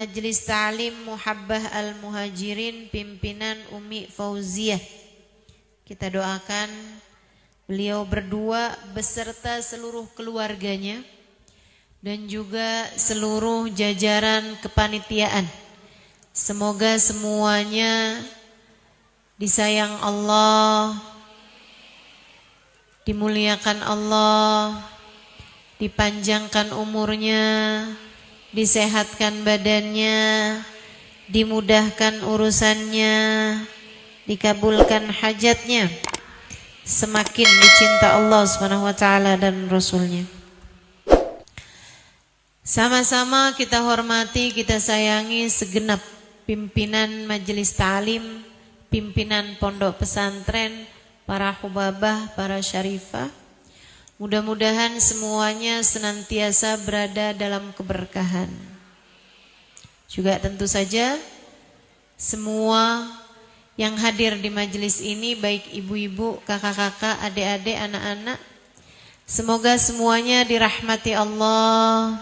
Majelis Ta'lim Muhabbah Al-Muhajirin pimpinan Umi Fauziah. Kita doakan beliau berdua beserta seluruh keluarganya dan juga seluruh jajaran kepanitiaan. Semoga semuanya disayang Allah, dimuliakan Allah, dipanjangkan umurnya, disehatkan badannya, dimudahkan urusannya, dikabulkan hajatnya, semakin dicinta Allah Subhanahu wa taala dan Rasulnya. Sama-sama kita hormati, kita sayangi segenap pimpinan majelis ta'lim, pimpinan pondok pesantren, para hubabah, para syarifah. Mudah-mudahan semuanya senantiasa berada dalam keberkahan. Juga tentu saja semua yang hadir di majelis ini, baik ibu-ibu, kakak-kakak, adik-adik, anak-anak, semoga semuanya dirahmati Allah,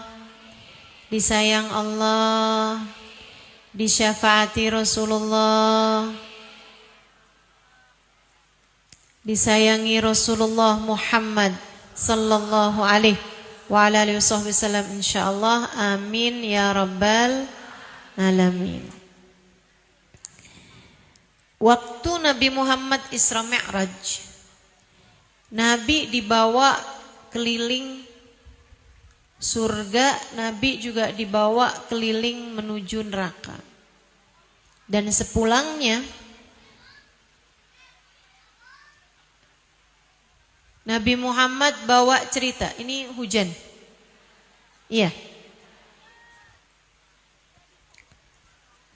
disayang Allah, disyafaati Rasulullah, disayangi Rasulullah Muhammad sallallahu alaihi wa ala alihi wasallam, insyaallah. Amin ya rabbal alamin. Waktu Nabi Muhammad Isra Mi'raj, Nabi dibawa keliling surga, Nabi juga dibawa keliling menuju neraka. Dan sepulangnya Nabi Muhammad bawa cerita. Ini hujan. Iya.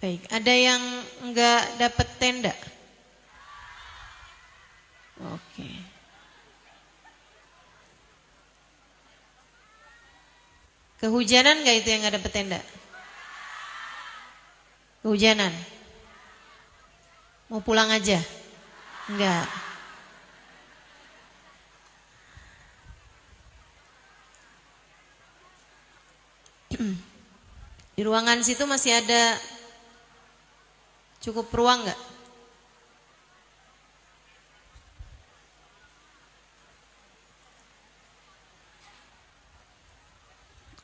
Baik, ada yang enggak dapat tenda? Oke. Kehujanan enggak itu yang enggak dapat tenda? Kehujanan. Mau pulang aja? Enggak. Di ruangan situ masih ada cukup ruang enggak?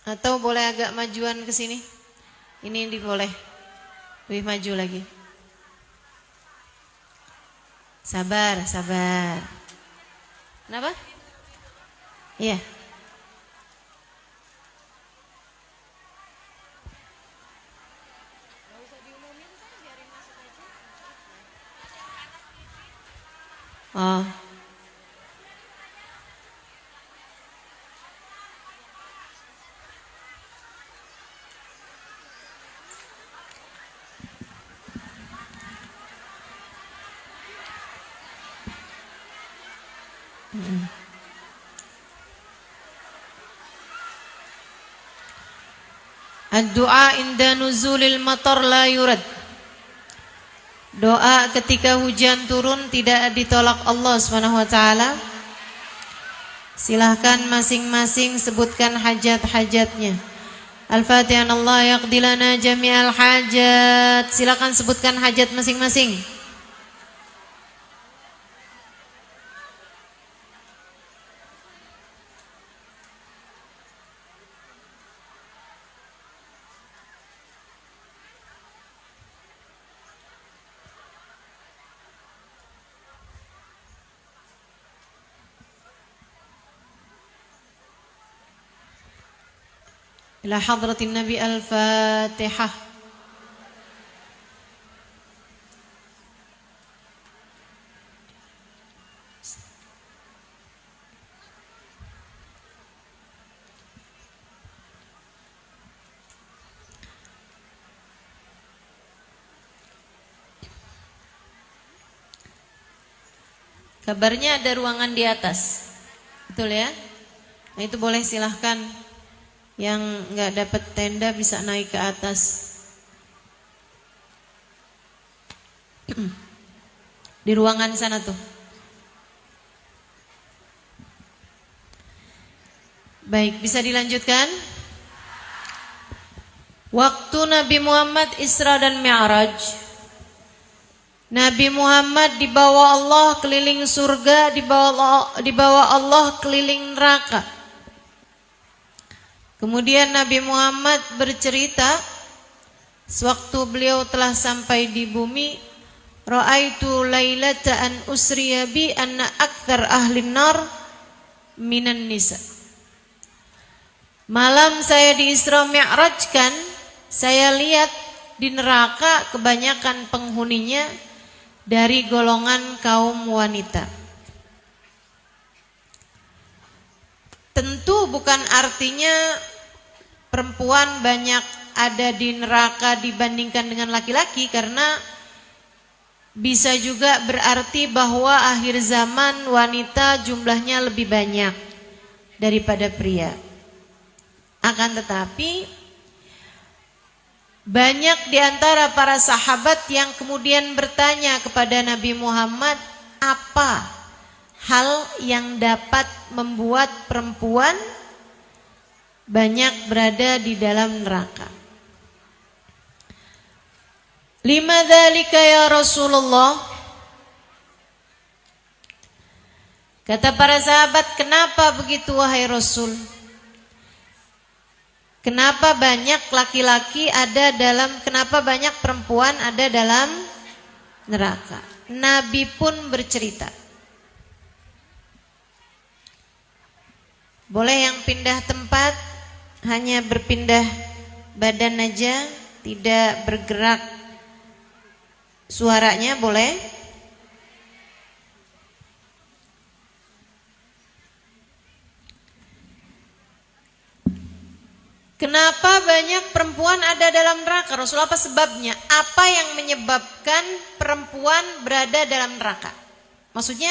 Atau boleh agak majuan ke sini? Ini boleh. Lebih maju lagi. Sabar, sabar. Kenapa? Iya. Oh. Ad-du'a inda nuzulil matar la yurad. Doa ketika hujan turun tidak ditolak Allah Subhanahu wa taala. Silahkan masing-masing sebutkan hajat-hajatnya. Al-Fatihah. Allah yaqdi lana jami'al hajat. Silakan sebutkan hajat masing-masing. Ila hadratin Nabi Al-Fatihah. Kabarnya ada ruangan di atas. Betul ya? Nah, itu boleh silahkan. Yang nggak dapat tenda bisa naik ke atas. Di ruangan sana tuh. Baik, bisa dilanjutkan? Waktu Nabi Muhammad Isra dan Mi'raj, Nabi Muhammad dibawa Allah keliling surga, dibawa Allah keliling neraka. Kemudian Nabi Muhammad bercerita, sewaktu beliau telah sampai di bumi, ra'aitu lailata an usriya bi anna aktsar ahlin nar minan nisa. Malam saya di Isra Mi'rajkan, saya lihat di neraka kebanyakan penghuninya dari golongan kaum wanita. Tentu bukan artinya perempuan banyak ada di neraka dibandingkan dengan laki-laki, karena bisa juga berarti bahwa akhir zaman wanita jumlahnya lebih banyak daripada pria. Akan tetapi banyak di antara para sahabat yang kemudian bertanya kepada Nabi Muhammad, apa hal yang dapat membuat perempuan banyak berada di dalam neraka? Lima dzalika ya Rasulullah. Kata para sahabat, kenapa begitu wahai Rasul? Kenapa banyak laki-laki ada dalam, kenapa banyak perempuan ada dalam neraka? Nabi pun bercerita. Boleh yang pindah tempat, hanya berpindah badan aja, tidak bergerak suaranya, boleh? Kenapa banyak perempuan ada dalam neraka? Rasul, apa sebabnya? Apa yang menyebabkan perempuan berada dalam neraka? Maksudnya,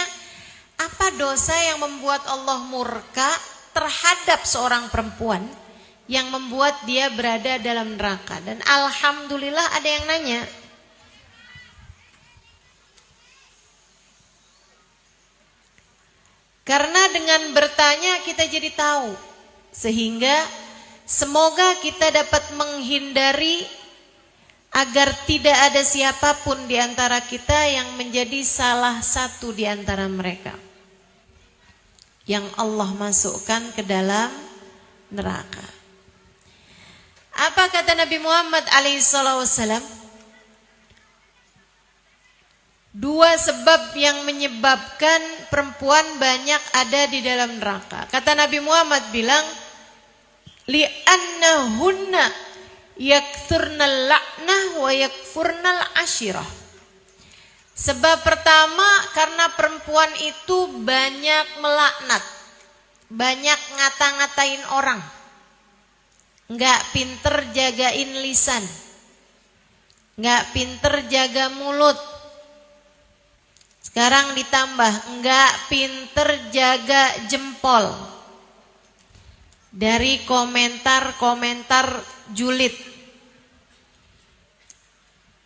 apa dosa yang membuat Allah murka terhadap seorang perempuan yang membuat dia berada dalam neraka? Dan alhamdulillah ada yang nanya. Karena dengan bertanya kita jadi tahu, sehingga semoga kita dapat menghindari agar tidak ada siapapun di antara kita yang menjadi salah satu di antara mereka yang Allah masukkan ke dalam neraka. Apa kata Nabi Muhammad alaihissalam? Dua sebab yang menyebabkan perempuan banyak ada di dalam neraka. Kata Nabi Muhammad bilang, li'annahunna yakthurnal la'nah wa yakfurnal ashirah. Sebab pertama, karena perempuan itu banyak melaknat, banyak ngata-ngatain orang, nggak pinter jagain lisan, nggak pinter jaga mulut. Sekarang ditambah nggak pinter jaga jempol dari komentar-komentar julid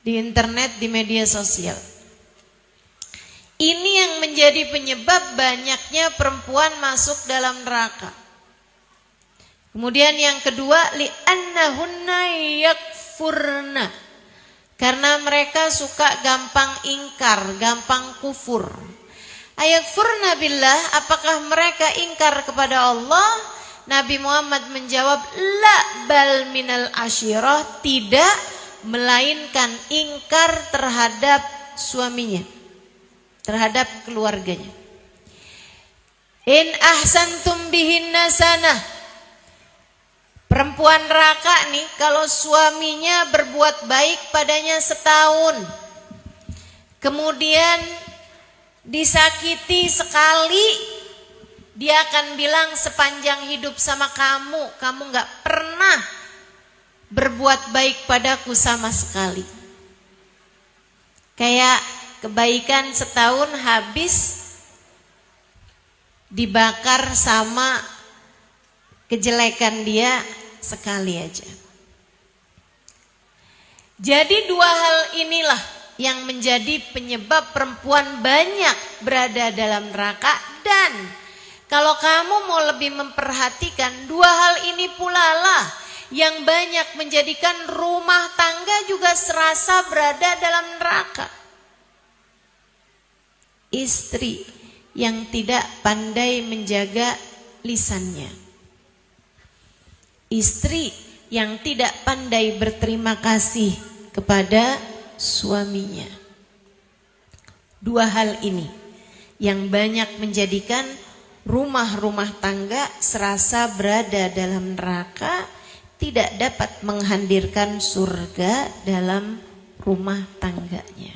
di internet, di media sosial. Ini yang menjadi penyebab banyaknya perempuan masuk dalam neraka. Kemudian yang kedua, li'annahunna yakfurna, karena mereka suka gampang ingkar, gampang kufur. Ayakfurna billah, apakah mereka ingkar kepada Allah? Nabi Muhammad menjawab, la bal minal ashirah, tidak, melainkan ingkar terhadap suaminya, terhadap keluarganya. In ahsantum bihinna sanah, perempuan neraka nih kalau suaminya berbuat baik padanya setahun, kemudian disakiti sekali, dia akan bilang sepanjang hidup sama kamu, kamu gak pernah berbuat baik padaku sama sekali. Kayak kebaikan setahun habis dibakar sama kejelekan dia sekali aja. Jadi dua hal inilah yang menjadi penyebab perempuan banyak berada dalam neraka. Dan kalau kamu mau lebih memperhatikan, dua hal ini pula lah yang banyak menjadikan rumah tangga juga serasa berada dalam neraka. Istri yang tidak pandai menjaga lisannya. Istri yang tidak pandai berterima kasih kepada suaminya. Dua hal ini yang banyak menjadikan rumah-rumah tangga serasa berada dalam neraka, tidak dapat menghadirkan surga dalam rumah tangganya.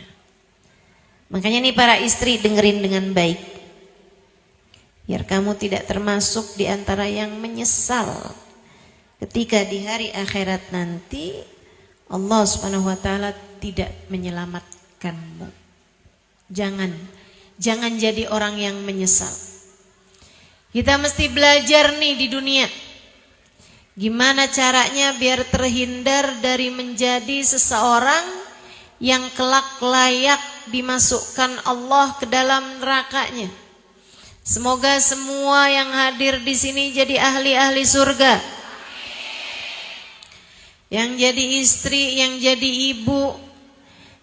Makanya nih para istri, dengerin dengan baik, biar kamu tidak termasuk di antara yang menyesal ketika di hari akhirat nanti Allah Subhanahu wa taala tidak menyelamatkanmu. Jangan jadi orang yang menyesal. Kita mesti belajar nih di dunia, gimana caranya biar terhindar dari menjadi seseorang yang kelak layak dimasukkan Allah ke dalam nerakanya. Semoga semua yang hadir di sini jadi ahli-ahli surga. Yang jadi istri, yang jadi ibu,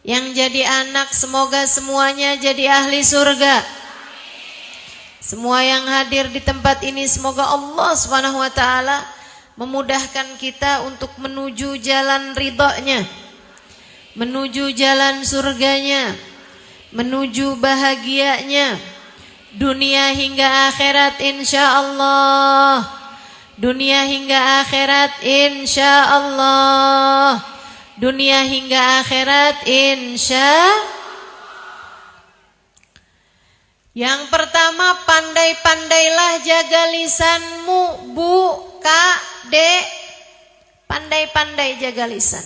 yang jadi anak, semoga semuanya jadi ahli surga. Semua yang hadir di tempat ini, semoga Allah Subhanahu wa taala memudahkan kita untuk menuju jalan ridha-Nya, menuju jalan surganya, menuju bahagianya, dunia hingga akhirat insyaallah. Dunia hingga akhirat insyaallah. Dunia hingga akhirat insyaallah. Yang pertama, pandai-pandailah jaga lisanmu, Bu, Kak, Dek. Pandai-pandai jaga lisan.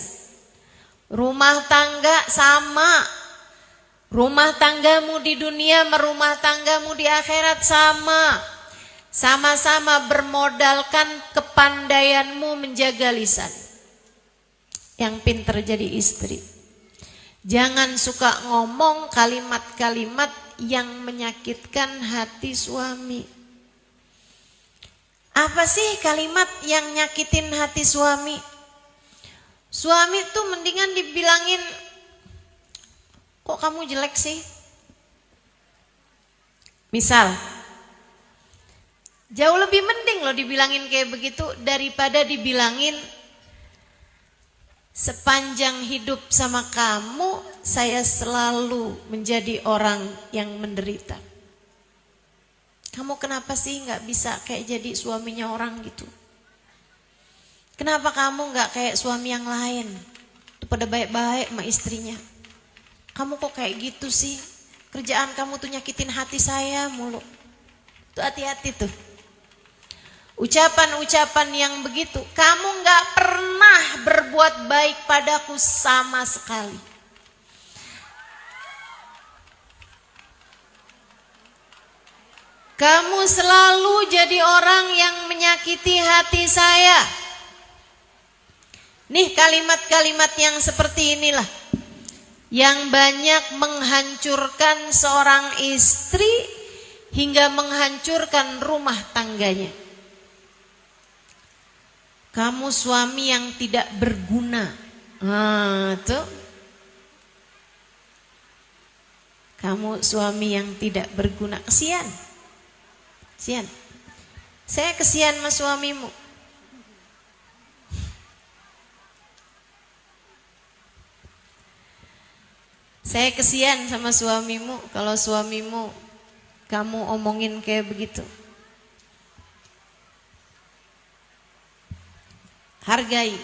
Rumah tangga sama. Rumah tanggamu di dunia, rumah tanggamu di akhirat sama. Sama-sama bermodalkan kepandaianmu menjaga lisan. Yang pintar jadi istri, jangan suka ngomong kalimat-kalimat yang menyakitkan hati suami. Apa sih kalimat yang nyakitin hati suami? Suami tuh mendingan dibilangin, kok kamu jelek sih? Misal, jauh lebih mending loh dibilangin kayak begitu daripada dibilangin, sepanjang hidup sama kamu, saya selalu menjadi orang yang menderita. Kamu kenapa sih gak bisa kayak jadi suaminya orang gitu? Kenapa kamu gak kayak suami yang lain? Itu pada baik-baik sama istrinya. Kamu kok kayak gitu sih? Kerjaan kamu tuh nyakitin hati saya mulu. Tuh hati-hati tuh. Ucapan-ucapan yang begitu, kamu gak pernah berbuat baik padaku sama sekali. Kamu selalu jadi orang yang menyakiti hati saya. Nih kalimat-kalimat yang seperti inilah yang banyak menghancurkan seorang istri hingga menghancurkan rumah tangganya. Kamu suami yang tidak berguna. Tuh. Kamu suami yang tidak berguna. Kesian. Kesian. Saya kesian sama suamimu. Saya kesian sama suamimu kalau suamimu kamu omongin kayak begitu. Hargai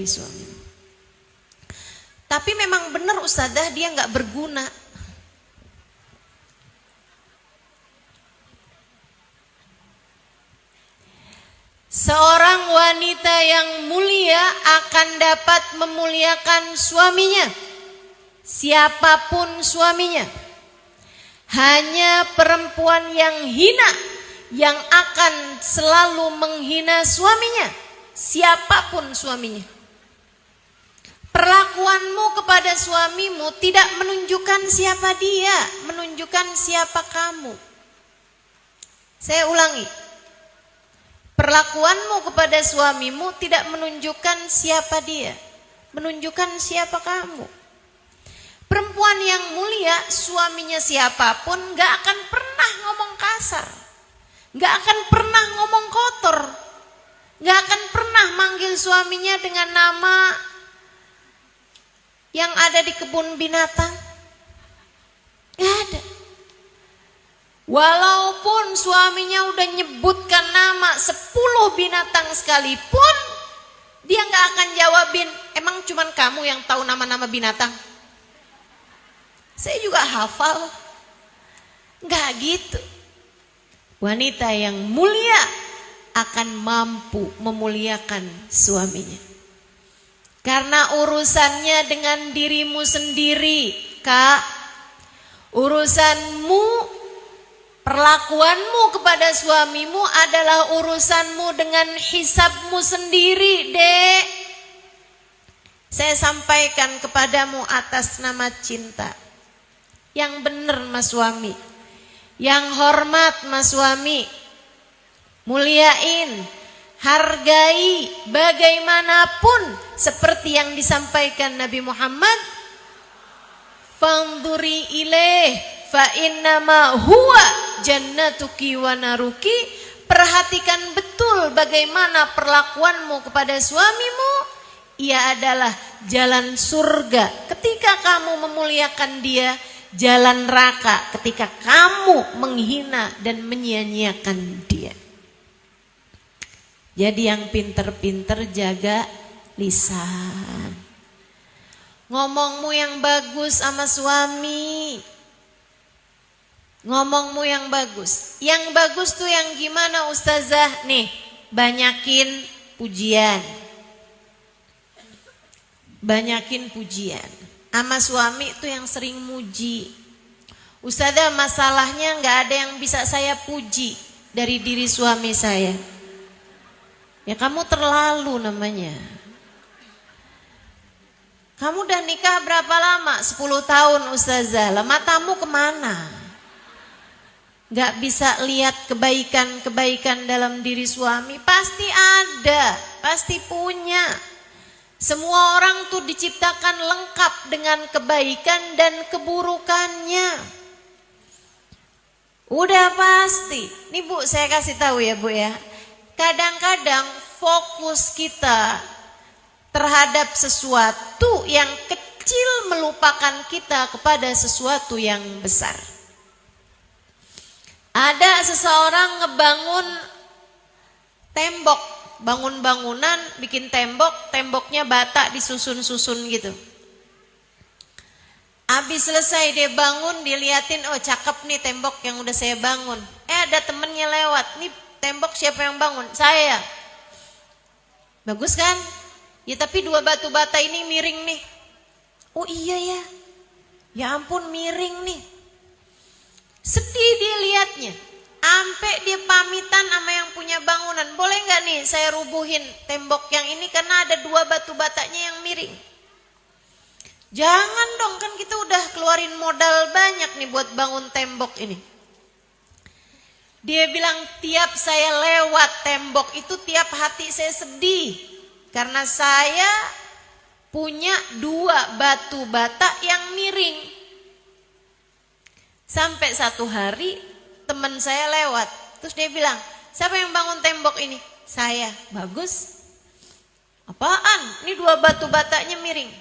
suami. Tapi memang benar Ustadzah, dia nggak berguna. Seorang wanita yang mulia akan dapat memuliakan suaminya, siapapun suaminya. Hanya perempuan yang hina yang akan selalu menghina suaminya, siapapun suaminya. Perlakuanmu kepada suamimu tidak menunjukkan siapa dia, menunjukkan siapa kamu. Saya ulangi, Perlakuanmu kepada suamimu tidak menunjukkan siapa dia, menunjukkan siapa kamu. Perempuan yang mulia, suaminya siapapun gak akan pernah ngomong kasar, gak akan pernah ngomong kotor, gak akan pernah manggil suaminya dengan nama yang ada di kebun binatang. Gak ada. Walaupun suaminya udah nyebutkan nama 10 binatang sekalipun, dia gak akan jawabin, emang cuman kamu yang tahu nama-nama binatang? Saya juga hafal. Gak gitu. Wanita yang mulia akan mampu memuliakan suaminya. Karena urusannya dengan dirimu sendiri, Kak. Urusanmu, perlakuanmu kepada suamimu adalah urusanmu dengan hisabmu sendiri, Dek. Saya sampaikan kepadamu atas nama cinta. Yang benar mas suami, yang hormat mas suami, muliain, hargai bagaimanapun seperti yang disampaikan Nabi Muhammad. Fanduri ilaih fa innama huwa jannatuki wa naruki. Perhatikan betul bagaimana perlakuanmu kepada suamimu. Ia adalah jalan surga ketika kamu memuliakan dia, jalan neraka ketika kamu menghina dan menyia-nyiakan dia. Jadi yang pinter-pinter jaga lisan. Ngomongmu yang bagus sama suami. Ngomongmu yang bagus. Yang bagus tuh yang gimana Ustazah? Nih, banyakin pujian. Banyakin pujian. Sama suami tuh yang sering muji. Ustazah, masalahnya gak ada yang bisa saya puji dari diri suami saya. Ya kamu terlalu namanya. Kamu udah nikah berapa lama? 10 tahun Ustazah. Lah matamu kemana? Gak bisa lihat kebaikan-kebaikan dalam diri suami. Pasti ada, pasti punya. Semua orang tuh diciptakan lengkap dengan kebaikan dan keburukannya. Udah pasti. Nih Bu, saya kasih tahu ya Bu ya. Kadang-kadang fokus kita terhadap sesuatu yang kecil melupakan kita kepada sesuatu yang besar. Ada seseorang ngebangun tembok, bangun bangunan, bikin tembok, temboknya bata disusun-susun gitu. Habis selesai dia bangun, diliatin, oh cakep nih tembok yang udah saya bangun. Ada temennya lewat, nih tembok siapa yang bangun? Saya. Bagus kan? Ya tapi 2 batu bata ini miring nih. Oh iya ya. Ya ampun miring nih. Sedih dia liatnya. Sampai dia pamitan sama yang punya bangunan. Boleh gak nih saya rubuhin tembok yang ini karena ada 2 batu batanya yang miring. Jangan dong, kan kita udah keluarin modal banyak nih buat bangun tembok ini. Dia bilang tiap saya lewat tembok itu tiap hati saya sedih. Karena saya punya 2 batu bata yang miring. Sampai satu hari teman saya lewat. Terus dia bilang, siapa yang bangun tembok ini? Saya. Bagus. Apaan? Ini 2 batu batanya miring.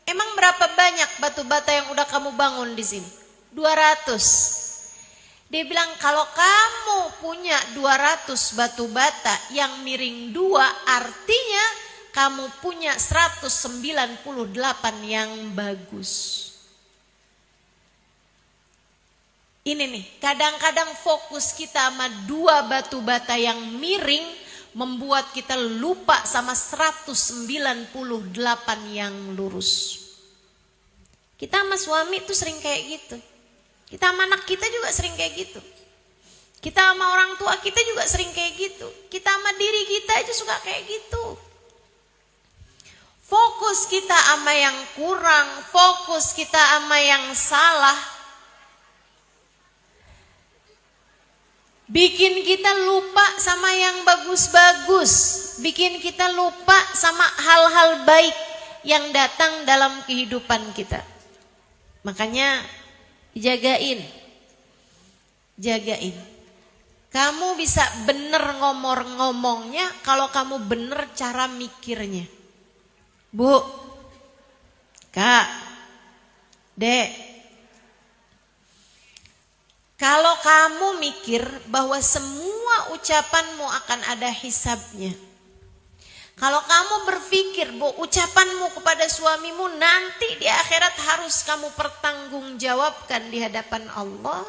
Emang berapa banyak batu bata yang udah kamu bangun di sini? 200. Dia bilang kalau kamu punya 200 batu bata yang miring 2, artinya kamu punya 198 yang bagus. Ini nih, kadang-kadang fokus kita sama 2 batu bata yang miring membuat kita lupa sama 198 yang lurus. Kita sama suami tuh sering kayak gitu. Kita sama anak kita juga sering kayak gitu. Kita sama orang tua kita juga sering kayak gitu. Kita sama diri kita aja suka kayak gitu. Fokus kita sama yang kurang, fokus kita sama yang salah. bikin kita lupa sama yang bagus-bagus, bikin kita lupa sama hal-hal baik yang datang dalam kehidupan kita. Makanya jagain. Kamu bisa bener ngomongnya kalau kamu bener cara mikirnya. Bu, Kak, Dek, kalau kamu mikir bahwa semua ucapanmu akan ada hisabnya, kalau kamu berpikir bahwa ucapanmu kepada suamimu nanti di akhirat harus kamu pertanggungjawabkan di hadapan Allah,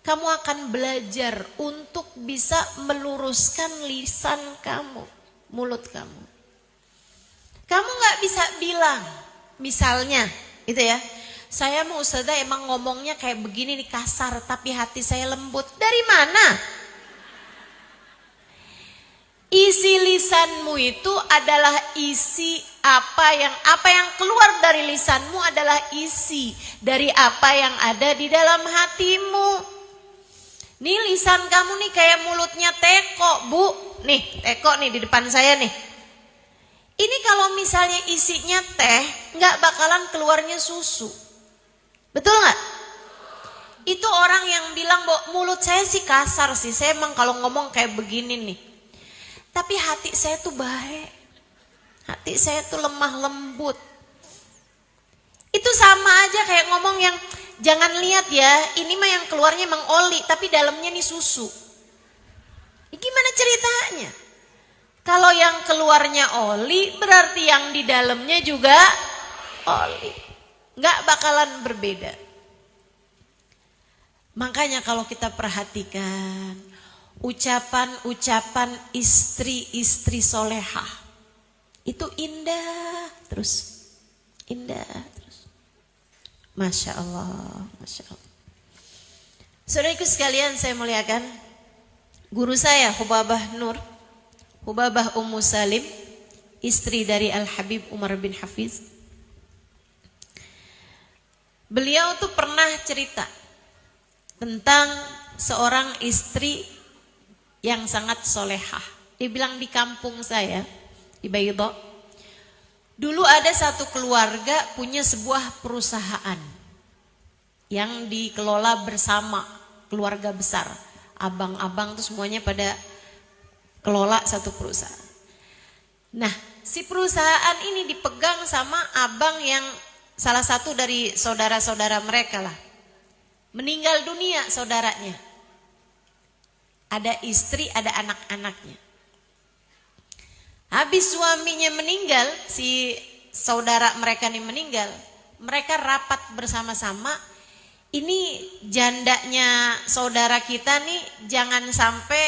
kamu akan belajar untuk bisa meluruskan lisan kamu, mulut kamu. Kamu gak bisa bilang, misalnya gitu ya, saya mau Ustazah emang ngomongnya kayak begini nih kasar tapi hati saya lembut. Dari mana? Isi lisanmu itu adalah isi apa yang keluar dari lisanmu adalah isi dari apa yang ada di dalam hatimu. Nih lisan kamu nih kayak mulutnya teko, Bu. Nih, teko nih di depan saya nih. Ini kalau misalnya isinya teh, nggak bakalan keluarnya susu. Betul nggak? Itu orang yang bilang, bahwa mulut saya sih kasar sih. Saya emang kalau ngomong kayak begini nih. Tapi hati saya tuh baik. Hati saya tuh lemah lembut. Itu sama aja kayak ngomong yang, jangan lihat ya, ini mah yang keluarnya emang oli, tapi dalamnya nih susu. Gimana ceritanya? Kalau yang keluarnya oli, berarti yang di dalamnya juga oli. Nggak bakalan berbeda. Makanya kalau kita perhatikan ucapan-ucapan istri-istri solehah, itu indah terus. Indah terus. Masya Allah, Masya Allah. Saudaraku sekalian saya muliakan, guru saya Hubabah Nur, Hubabah Ummu Salim, istri dari Al-Habib Umar bin Hafiz. Beliau tuh pernah cerita tentang seorang istri yang sangat solehah. Dia bilang di kampung saya, di Baydha, dulu ada satu keluarga punya sebuah perusahaan yang dikelola bersama keluarga besar. Abang-abang tuh semuanya pada kelola satu perusahaan. Nah, si perusahaan ini dipegang sama abang yang salah satu dari saudara-saudara mereka lah. Meninggal dunia saudaranya. Ada istri, ada anak-anaknya. Habis suaminya meninggal, si saudara mereka ini meninggal, mereka rapat bersama-sama. Ini jandanya saudara kita nih jangan sampai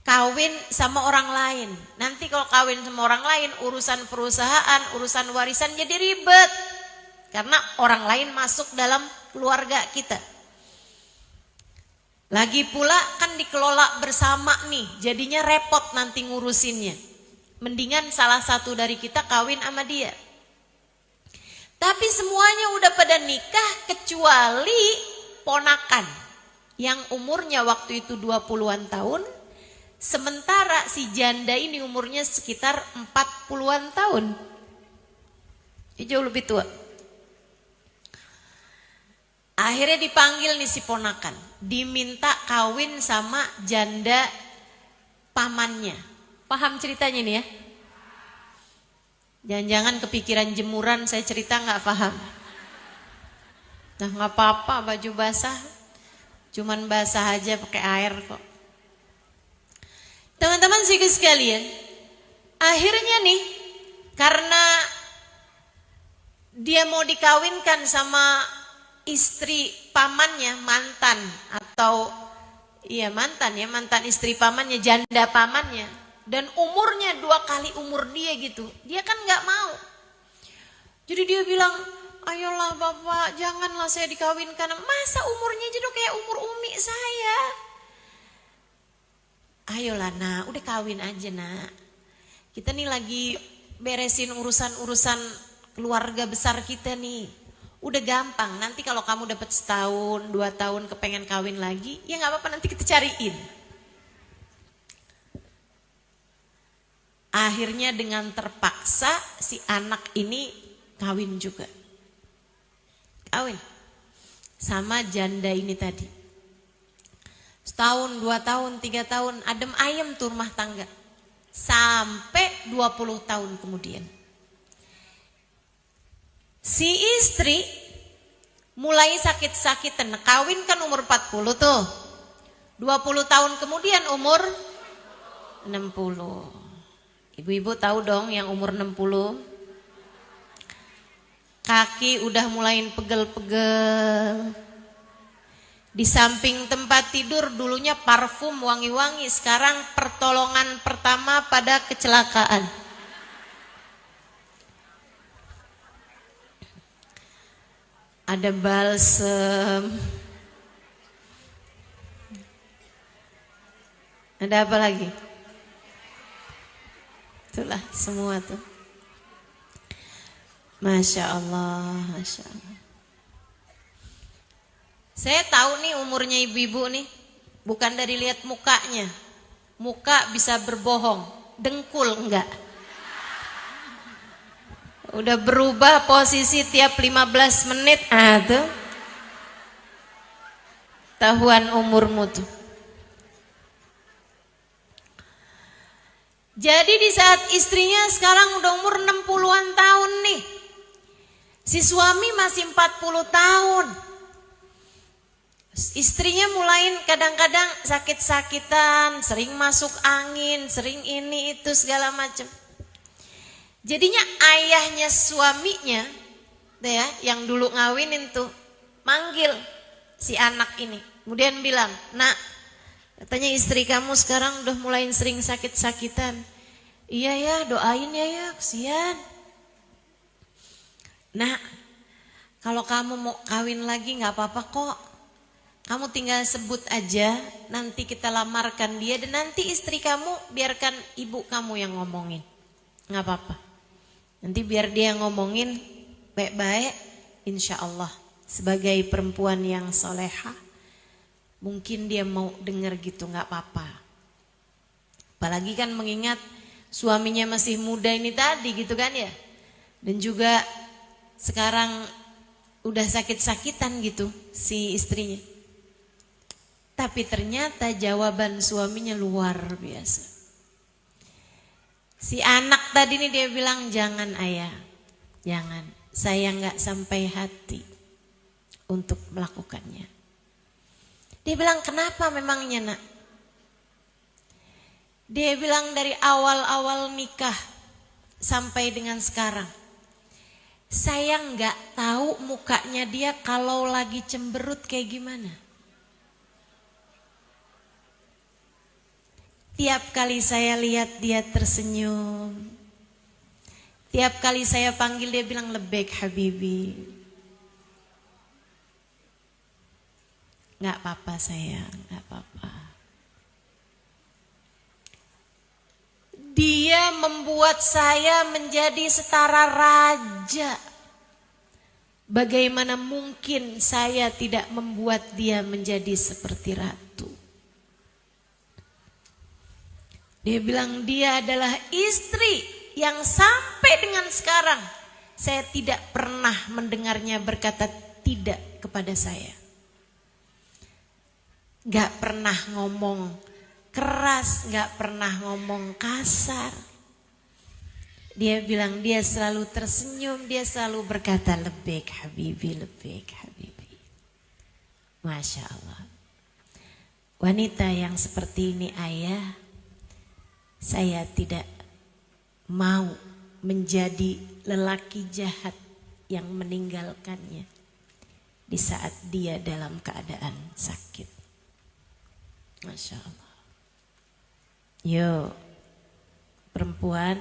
kawin sama orang lain. Nanti kalau kawin sama orang lain, urusan perusahaan, urusan warisan jadi ribet. Karena orang lain masuk dalam keluarga kita. Lagi pula kan dikelola bersama nih, jadinya repot nanti ngurusinnya. Mendingan salah satu dari kita kawin sama dia. Tapi semuanya udah pada nikah kecuali ponakan yang umurnya waktu itu 20-an tahun. Sementara si janda ini umurnya sekitar 40-an tahun. Dia jauh lebih tua. Akhirnya dipanggil nih si ponakan, diminta kawin sama janda pamannya. Paham ceritanya nih ya? Jangan-jangan kepikiran jemuran saya cerita nggak paham. Nah nggak apa-apa, baju basah, cuman basah aja pakai air kok. Teman-teman sekalian, akhirnya nih karena dia mau dikawinkan sama istri pamannya, mantan atau iya mantan istri pamannya, janda pamannya, dan umurnya 2 kali umur dia gitu. Dia kan nggak mau. Jadi dia bilang, ayolah bapak, janganlah saya dikawinkan. Masa umurnya jadi kayak umur umi saya? Ayolah nak, udah kawin aja nak. Kita nih lagi beresin urusan-urusan keluarga besar kita nih. Udah gampang, nanti kalau kamu dapat setahun, 2 tahun kepengen kawin lagi, ya nggak apa-apa, nanti kita cariin. Akhirnya dengan terpaksa si anak ini kawin juga. Kawin sama janda ini tadi. Setahun, 2 tahun, 3 tahun, adem ayem tuh rumah tangga. Sampai 20 tahun kemudian. Si istri mulai sakit-sakitan. Kawin kan umur 40 tuh. 20 tahun kemudian umur 60. Ibu-ibu tahu dong yang umur 60. Kaki udah mulai pegel-pegel. Di samping tempat tidur dulunya parfum wangi-wangi, sekarang pertolongan pertama pada kecelakaan. Ada balsem. Ada apa lagi? Itulah semua tuh. Masya Allah, Masya Allah. Saya tahu nih umurnya ibu-ibu nih, bukan dari lihat mukanya. Muka bisa berbohong, dengkul enggak. Udah berubah posisi tiap 15 menit, tuh. Tahuan umurmu tuh. Jadi di saat istrinya sekarang udah umur 60-an tahun nih. Si suami masih 40 tahun. Istrinya mulai kadang-kadang sakit-sakitan, sering masuk angin, sering ini itu segala macam. Jadinya ayahnya suaminya, ya, yang dulu ngawinin tuh, manggil si anak ini. Kemudian bilang, "Nak, katanya istri kamu sekarang udah mulai sering sakit-sakitan." "Iya ya, doain ya, kesian." "Nak, kalau kamu mau kawin lagi gak apa-apa kok. Kamu tinggal sebut aja, nanti kita lamarkan dia. Dan nanti istri kamu biarkan ibu kamu yang ngomongin. Gak apa-apa. Nanti biar dia ngomongin baik-baik, insya Allah. Sebagai perempuan yang soleha, mungkin dia mau denger gitu, gak apa-apa." Apalagi kan mengingat suaminya masih muda ini tadi gitu kan ya. Dan juga sekarang udah sakit-sakitan gitu si istrinya. Tapi ternyata jawaban suaminya luar biasa. Si anak tadi nih dia bilang, "Jangan ayah, jangan. Saya gak sampai hati untuk melakukannya." Dia bilang, "Kenapa memangnya, Nak?" Dia bilang, "Dari awal-awal nikah sampai dengan sekarang, saya gak tahu mukanya dia kalau lagi cemberut kayak gimana. Tiap kali saya lihat dia tersenyum. Tiap kali saya panggil dia bilang, 'Lebek Habibi.' Gak apa-apa sayang, gak apa-apa." Dia membuat saya menjadi setara raja. Bagaimana mungkin saya tidak membuat dia menjadi seperti ratu? Dia bilang dia adalah istri yang sampai dengan sekarang saya tidak pernah mendengarnya berkata tidak kepada saya. Gak pernah ngomong keras, gak pernah ngomong kasar. Dia bilang dia selalu tersenyum, dia selalu berkata, "Lebek Habibi, lebek Habibi." Masya Allah. Wanita yang seperti ini ayah, saya tidak mau menjadi lelaki jahat yang meninggalkannya di saat dia dalam keadaan sakit. Masya Allah. Yuk, perempuan,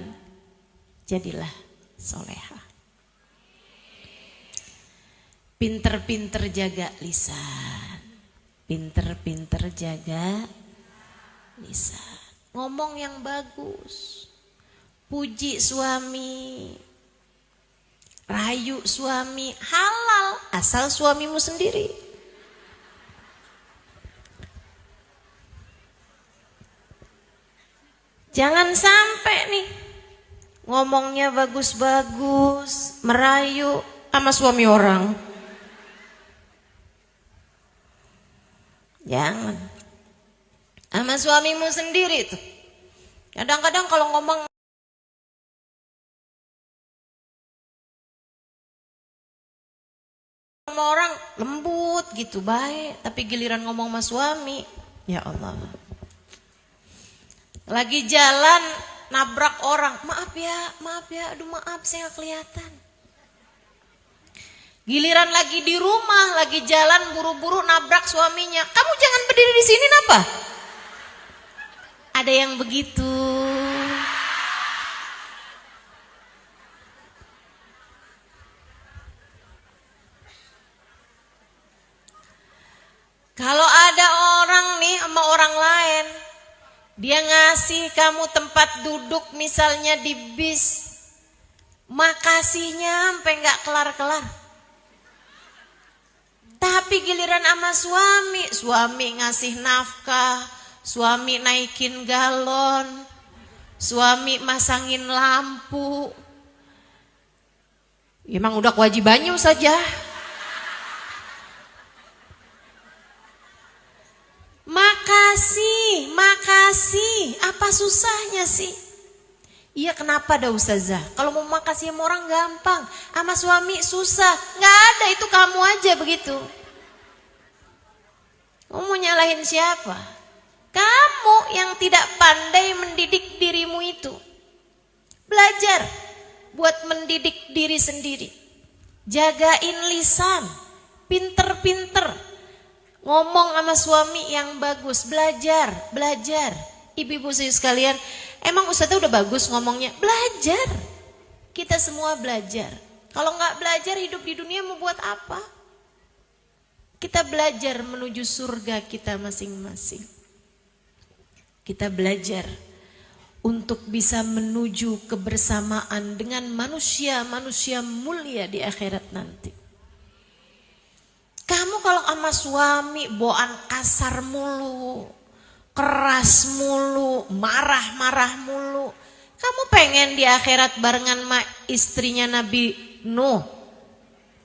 jadilah soleha. Pinter-pinter jaga lisan. Pinter-pinter jaga lisan. Ngomong yang bagus. Puji suami. rayu suami, halal asal suamimu sendiri. Jangan sampai nih ngomongnya bagus-bagus, merayu sama suami orang. Jangan. Sama suamimu sendiri tuh. Kadang-kadang kalau ngomong sama orang lembut gitu, baik, tapi giliran ngomong sama suami, ya Allah. Lagi jalan nabrak orang, maaf ya, aduh maaf saya nggak kelihatan. Giliran lagi di rumah, lagi jalan buru-buru nabrak suaminya, kamu jangan berdiri di sini napa? Ada yang begitu. Kalau ada orang nih sama orang lain, dia ngasih kamu tempat duduk misalnya di bis, makasihnya sampai nggak kelar-kelar. Tapi giliran sama suami ngasih nafkah, suami naikin galon, suami masangin lampu. Emang udah kewajibannya saja. Makasih, apa susahnya sih? Iya kenapa dah Ustazah? Kalau mau makasih sama orang gampang, sama suami susah. Nggak ada, itu kamu aja begitu. Kamu mau nyalahin siapa? Kamu yang tidak pandai mendidik dirimu itu. Belajar buat mendidik diri sendiri. Jagain lisan, pinter-pinter. Ngomong sama suami yang bagus, belajar. Ibu-ibu sekalian, emang Ustazah udah bagus ngomongnya? Belajar. Kita semua belajar. Kalau nggak belajar hidup di dunia mau buat apa? Kita belajar menuju surga kita masing-masing. Kita belajar untuk bisa menuju kebersamaan dengan manusia-manusia mulia di akhirat nanti. Kamu kalau sama suami bawaan kasar mulu, keras mulu, marah-marah mulu. Kamu pengen di akhirat barengan sama istrinya Nabi Nuh.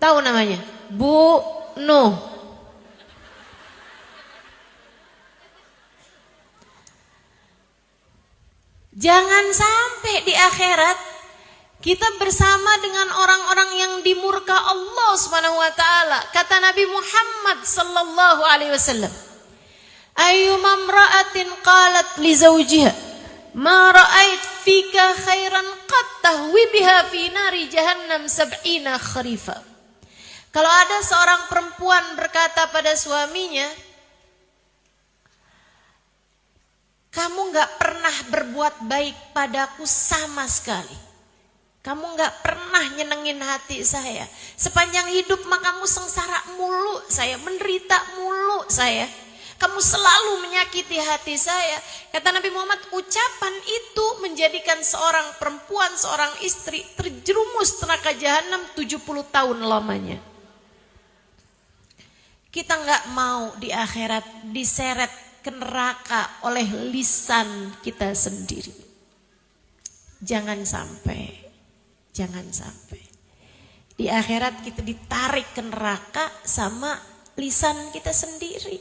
Tahu namanya? Bu Nuh. Jangan sampai di akhirat kita bersama dengan orang-orang yang dimurka Allah Subhanahu wa taala. Kata Nabi Muhammad sallallahu alaihi wasallam, "Ayyuma imra'atin qalat li zawjiha ma ra'ait fika khairan qad tahwi biha fi nari jahannam sab'ina kharifa." Kalau ada seorang perempuan berkata pada suaminya, "Kamu enggak pernah berbuat baik padaku sama sekali. Kamu gak pernah nyenengin hati saya. Sepanjang hidup mah kamu sengsara mulu saya, menderita mulu saya. Kamu selalu menyakiti hati saya." Kata Nabi Muhammad, ucapan itu menjadikan seorang perempuan, seorang istri terjerumus neraka jahanam 70 tahun lamanya. Kita gak mau di akhirat diseret ke neraka oleh lisan kita sendiri. Jangan sampai. Di akhirat kita ditarik ke neraka sama lisan kita sendiri.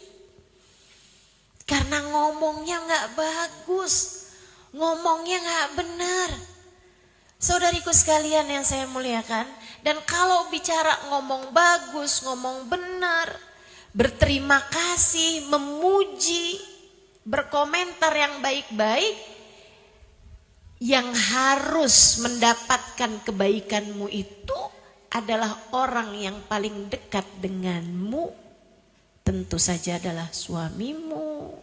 Karena ngomongnya gak bagus, ngomongnya gak benar. Saudariku sekalian yang saya muliakan, dan kalau bicara ngomong bagus, ngomong benar, berterima kasih, memuji, berkomentar yang baik-baik, yang harus mendapatkan kebaikanmu itu adalah orang yang paling dekat denganmu. Tentu saja adalah suamimu,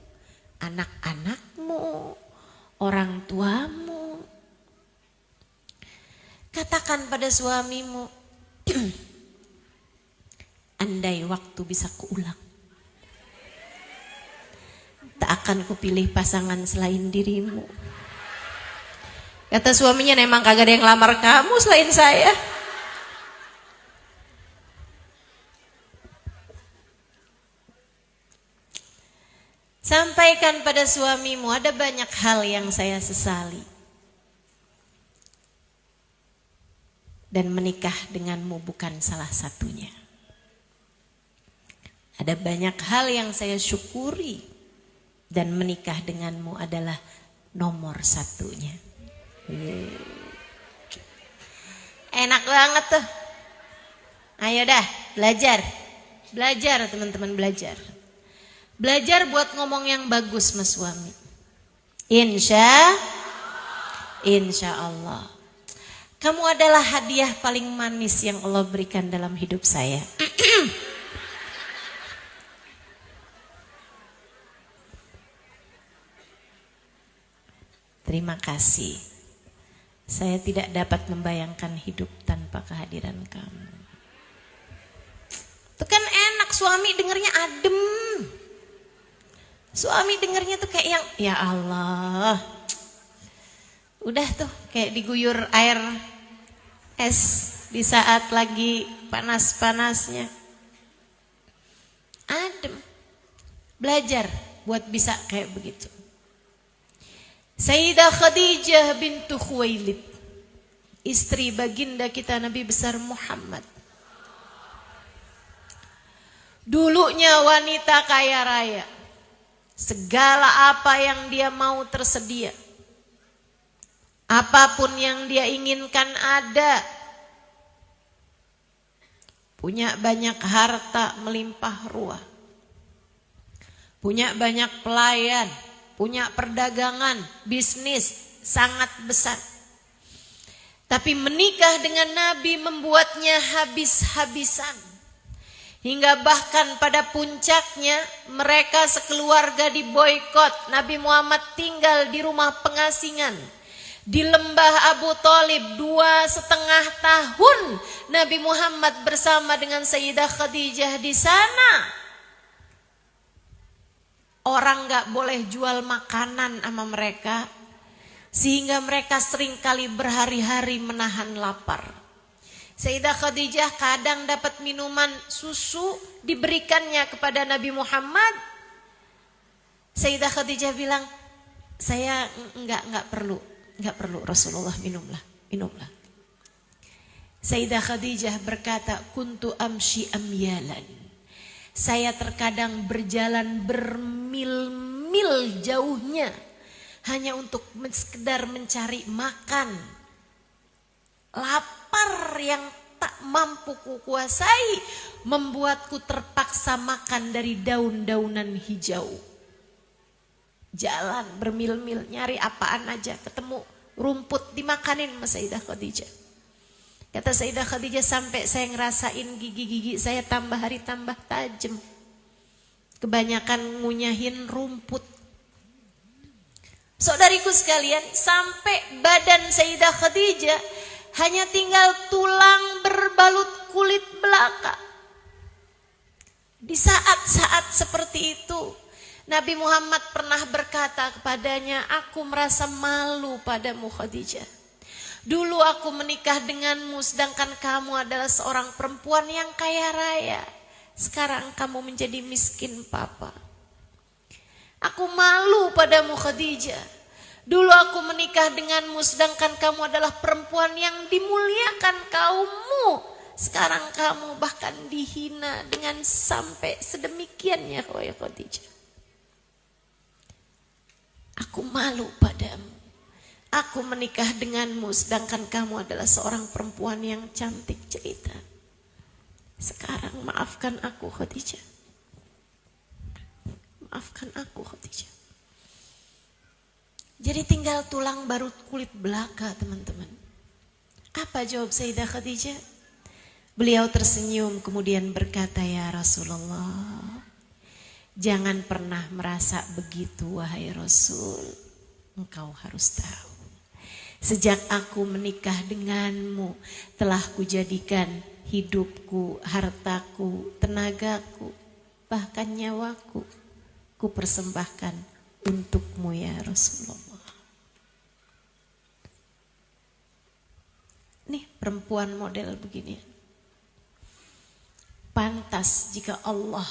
anak-anakmu, orang tuamu. Katakan pada suamimu, andai waktu bisa kuulang, tak akan kupilih pasangan selain dirimu. Kata suaminya, memang kagak ada yang lamar kamu selain saya. Sampaikan pada suamimu, ada banyak hal yang saya sesali. Dan menikah denganmu bukan salah satunya. Ada banyak hal yang saya syukuri. Dan menikah denganmu adalah nomor satunya. Enak banget tuh. Ayo dah, belajar. Belajar teman-teman, belajar. Belajar buat ngomong yang bagus sama suami. Insya Allah. Kamu adalah hadiah paling manis yang Allah berikan dalam hidup saya. Terima kasih. Saya tidak dapat membayangkan hidup tanpa kehadiran kamu. Itu kan enak, suami dengernya adem. Suami dengernya tuh kayak yang, ya Allah. Udah tuh kayak diguyur air es di saat lagi panas-panasnya. Adem. Belajar buat bisa kayak begitu. Sayyidah Khadijah bintu Khuwailid, istri baginda kita Nabi besar Muhammad. Dulunya wanita kaya raya. Segala apa yang dia mau tersedia. Apapun yang dia inginkan ada. Punya banyak harta melimpah ruah. Punya banyak pelayan. Punya perdagangan, bisnis sangat besar. Tapi menikah dengan Nabi membuatnya habis-habisan. Hingga bahkan pada puncaknya mereka sekeluarga diboikot. Nabi Muhammad tinggal di rumah pengasingan. Di lembah Abu Thalib 2,5 tahun. Nabi Muhammad bersama dengan Sayyidah Khadijah di sana. Orang gak boleh jual makanan sama mereka. Sehingga mereka seringkali berhari-hari menahan lapar. Sayyidah Khadijah kadang dapat minuman susu diberikannya kepada Nabi Muhammad. Sayyidah Khadijah bilang, saya enggak perlu Rasulullah, minumlah. Sayyidah Khadijah berkata, kuntu amshi amyalan. Saya terkadang berjalan bermil-mil jauhnya hanya untuk sekedar mencari makan. Lapar yang tak mampu kukuasai membuatku terpaksa makan dari daun-daunan hijau. Jalan bermil-mil nyari apaan aja, ketemu rumput dimakanin sama Sayyidah Khadijah. Kata Sayyidah Khadijah, sampai saya ngerasain gigi-gigi saya tambah hari tambah tajam. Kebanyakan ngunyahin rumput. Saudariku sekalian, sampai badan Sayyidah Khadijah hanya tinggal tulang berbalut kulit belaka. Di saat-saat seperti itu, Nabi Muhammad pernah berkata kepadanya, aku merasa malu padamu Khadijah. Dulu aku menikah denganmu sedangkan kamu adalah seorang perempuan yang kaya raya. Sekarang kamu menjadi miskin papa. Aku malu padamu Khadijah. Dulu aku menikah denganmu sedangkan kamu adalah perempuan yang dimuliakan kaummu. Sekarang kamu bahkan dihina dengan sampai sedemikiannya wahai Khadijah. Aku malu padamu. Aku menikah denganmu sedangkan kamu adalah seorang perempuan yang cantik jelita. Sekarang maafkan aku Khadijah. Maafkan aku Khadijah. Jadi tinggal tulang barut kulit belaka teman-teman. Apa jawab Sayyidah Khadijah? Beliau tersenyum kemudian berkata, ya Rasulullah, jangan pernah merasa begitu wahai Rasul. Engkau harus tahu. Sejak aku menikah denganmu telah kujadikan hidupku, hartaku, tenagaku, bahkan nyawaku kupersembahkan untukmu ya Rasulullah. Nih perempuan model begini. Pantas jika Allah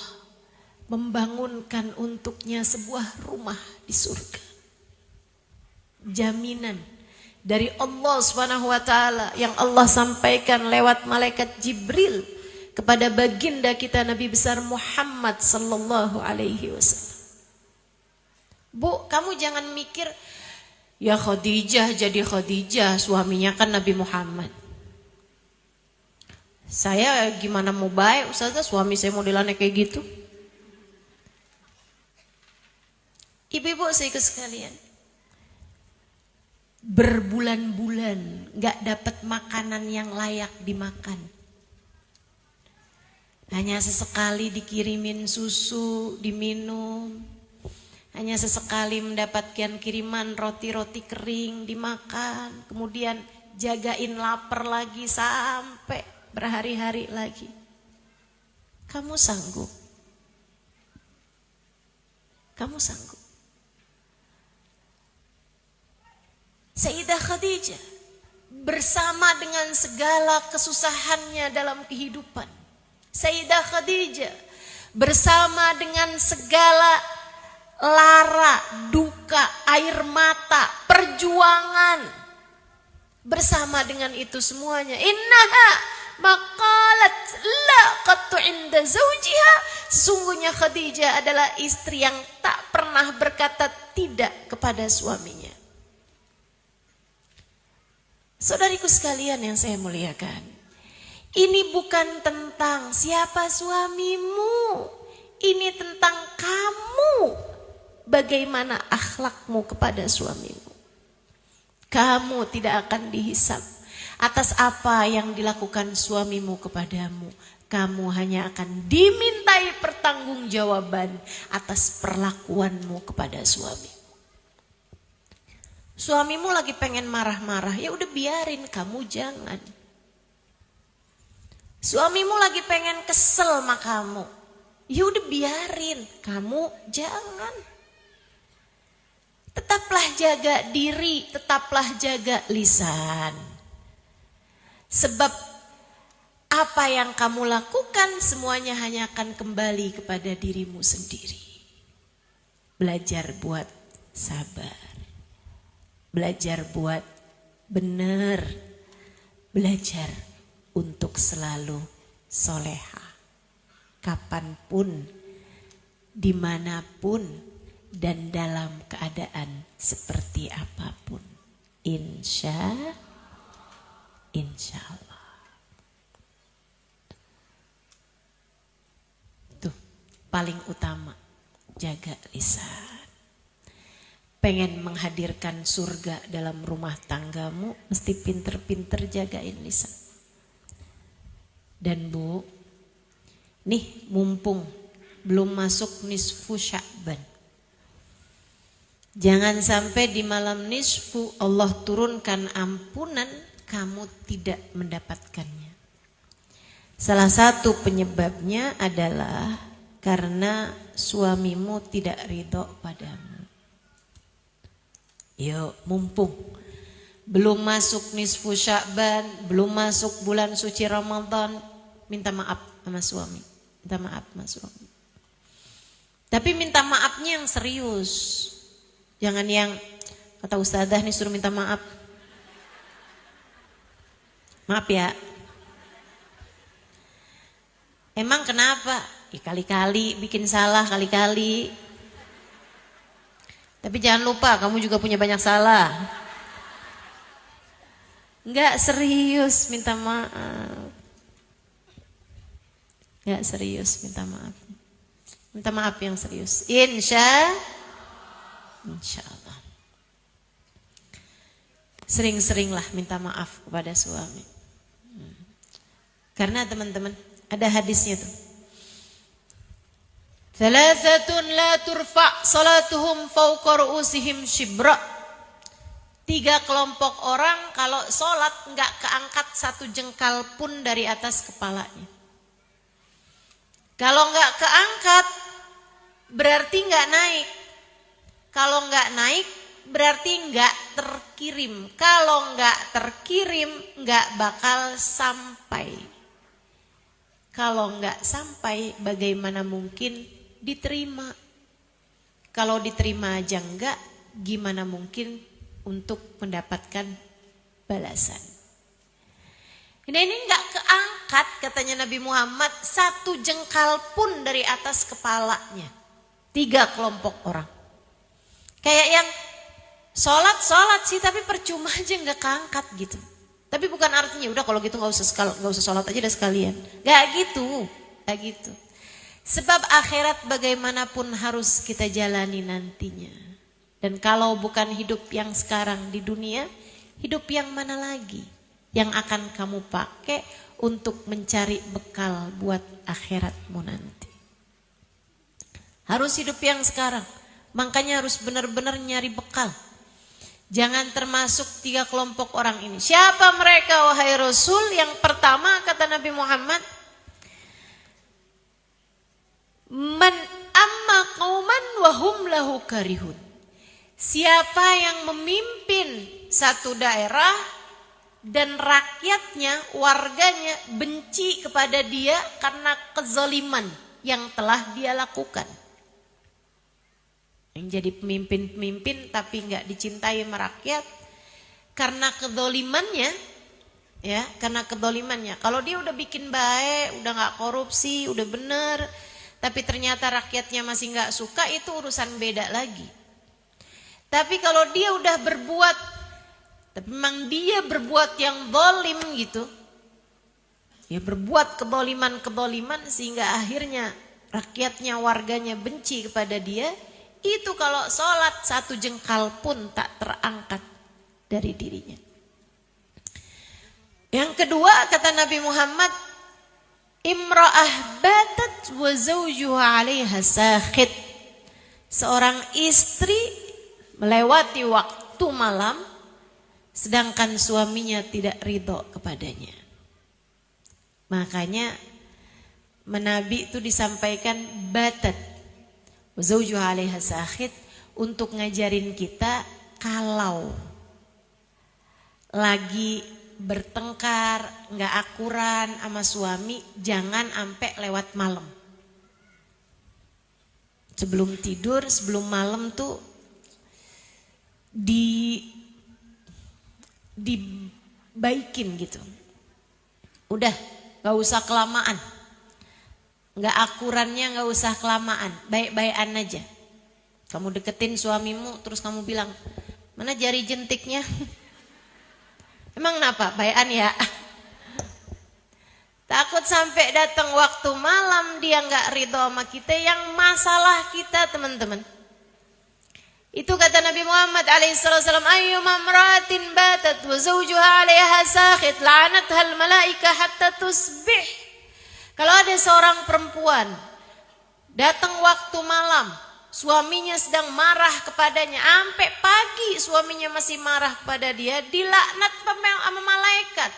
membangunkan untuknya sebuah rumah di surga. Jaminan dari Allah Subhanahu wa taala yang Allah sampaikan lewat malaikat Jibril kepada baginda kita Nabi besar Muhammad sallallahu alaihi wasallam. Bu, kamu jangan mikir ya Khadijah jadi Khadijah, suaminya kan Nabi Muhammad. Saya gimana mau baik Ustazah, suami saya modelannya kayak gitu. Ibu-ibu saudaraku sekalian, berbulan-bulan gak dapat makanan yang layak dimakan. Hanya sesekali dikirimin susu, diminum. Hanya sesekali mendapatkan kiriman roti-roti kering, dimakan. Kemudian jagain lapar lagi sampai berhari-hari lagi. Kamu sanggup? Kamu sanggup? Sayyidah Khadijah bersama dengan segala kesusahannya dalam kehidupan. Sayyidah Khadijah bersama dengan segala lara, duka, air mata, perjuangan. Bersama dengan itu semuanya, innaha maqalat la qattu inda zawjiha. Sesungguhnya Khadijah adalah istri yang tak pernah berkata tidak kepada suaminya. Saudariku sekalian yang saya muliakan, ini bukan tentang siapa suamimu, ini tentang kamu, bagaimana akhlakmu kepada suamimu. Kamu tidak akan dihisab atas apa yang dilakukan suamimu kepadamu. Kamu hanya akan dimintai pertanggungjawaban atas perlakuanmu kepada suamimu. Suamimu lagi pengen marah-marah, ya udah biarin, kamu jangan. Suamimu lagi pengen kesel sama kamu, ya udah biarin, kamu jangan. Tetaplah jaga diri, tetaplah jaga lisan. Sebab apa yang kamu lakukan semuanya hanya akan kembali kepada dirimu sendiri. Belajar buat sabar. Belajar buat benar. Belajar untuk selalu soleha. Kapanpun, dimanapun, dan dalam keadaan seperti apapun. Insya Allah. Tuh, paling utama, jaga lisan. Pengen menghadirkan surga dalam rumah tanggamu, mesti pinter-pinter jagain lisan. Dan Bu, nih mumpung belum masuk nisfu Sya'ban, jangan sampai di malam nisfu Allah turunkan ampunan, kamu tidak mendapatkannya. Salah satu penyebabnya adalah karena suamimu tidak ridho padamu. Yuk, mumpung belum masuk nisfu Sya'ban, belum masuk bulan suci Ramadan, minta maaf sama suami. Minta maaf sama suami. Tapi minta maafnya yang serius. Jangan yang kata ustazah nih suruh minta maaf. Maaf ya. Emang kenapa? Ya, kali-kali bikin salah, kali-kali. Tapi jangan lupa kamu juga punya banyak salah. Enggak serius minta maaf. Enggak serius minta maaf. Minta maaf yang serius. Insya Allah. Sering-seringlah minta maaf kepada suami. Karena teman-teman ada hadisnya tuh. Thalathatun la turfa' salatuhum fawqa ru'usihim shibra. 3 kelompok orang kalau sholat enggak keangkat 1 jengkal pun dari atas kepalanya. Kalau enggak keangkat berarti enggak naik. Kalau enggak naik berarti enggak terkirim. Kalau enggak terkirim enggak bakal sampai. Kalau enggak sampai bagaimana mungkin diterima. Kalau diterima aja enggak, gimana mungkin untuk mendapatkan balasan. Ini enggak keangkat katanya Nabi Muhammad 1 jengkal pun dari atas kepalanya. 3 kelompok orang. Kayak yang sholat sih tapi percuma aja enggak keangkat gitu. Tapi bukan artinya udah kalau gitu enggak usah sholat aja dah sekalian. Enggak gitu. Sebab akhirat bagaimanapun harus kita jalani nantinya. Dan kalau bukan hidup yang sekarang di dunia, hidup yang mana lagi yang akan kamu pakai untuk mencari bekal buat akhiratmu nanti. Harus hidup yang sekarang. Makanya harus benar-benar nyari bekal. Jangan termasuk 3 kelompok orang ini. Siapa mereka wahai Rasul? Yang pertama kata Nabi Muhammad, man amma qauman wa hum lahu karihun. Siapa yang memimpin satu daerah dan rakyatnya, warganya benci kepada dia karena kezaliman yang telah dia lakukan. Yang jadi pemimpin tapi nggak dicintai sama rakyat karena kezalimannya, ya, karena kezalimannya. Kalau dia udah bikin baik, udah nggak korupsi, udah bener, tapi ternyata rakyatnya masih nggak suka, itu urusan beda lagi. Tapi kalau dia udah berbuat, tapi memang dia berbuat yang zalim gitu, ya berbuat keboliman sehingga akhirnya rakyatnya, warganya benci kepada dia, itu kalau sholat 1 jengkal pun tak terangkat dari dirinya. Yang kedua kata Nabi Muhammad, imra'ah batat wa zawjuha 'alaiha sakhit. Seorang istri melewati waktu malam sedangkan suaminya tidak ridho kepadanya. Makanya Nabi itu disampaikan batat wa zawjuha 'alaiha sakhit untuk ngajarin kita kalau lagi bertengkar, nggak akuran sama suami, jangan sampai lewat malam. Sebelum tidur, sebelum malam tuh dibaikin gitu. Udah, nggak usah kelamaan. Nggak akurannya nggak usah kelamaan, baik-baikan aja. Kamu deketin suamimu, terus kamu bilang, mana jari jentiknya? Emang kenapa? Baikan ya. Takut sampai datang waktu malam dia nggak ridho sama kita, yang masalah kita teman-teman. Itu kata Nabi Muhammad alaihissalam, ayyuma imra'atin batat wa zawjuha 'alaiha sakhit la'anathal malaika hatta tusbih. Kalau ada seorang perempuan datang waktu malam, suaminya sedang marah kepadanya, sampai pagi suaminya masih marah kepada dia, dilaknat sama malaikat.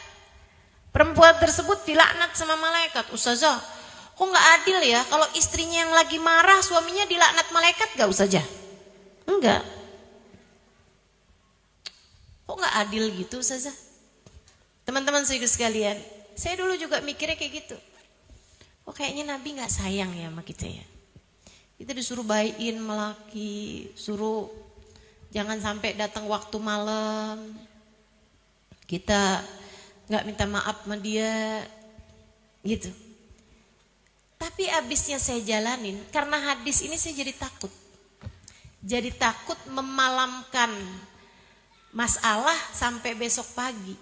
Perempuan tersebut dilaknat sama malaikat. Ustazah, kok nggak adil ya kalau istrinya yang lagi marah suaminya dilaknat malaikat? Gak Ustazah? Enggak. Kok nggak adil gitu Ustazah? Teman-teman sekalian, saya dulu juga mikirnya kayak gitu. Oh kayaknya Nabi nggak sayang ya sama kita ya. Kita disuruh baikin melaki, suruh jangan sampai datang waktu malam. Kita nggak minta maaf sama dia, gitu. Tapi abisnya saya jalanin, karena hadis ini saya jadi takut. Jadi takut memalamkan masalah sampai besok pagi.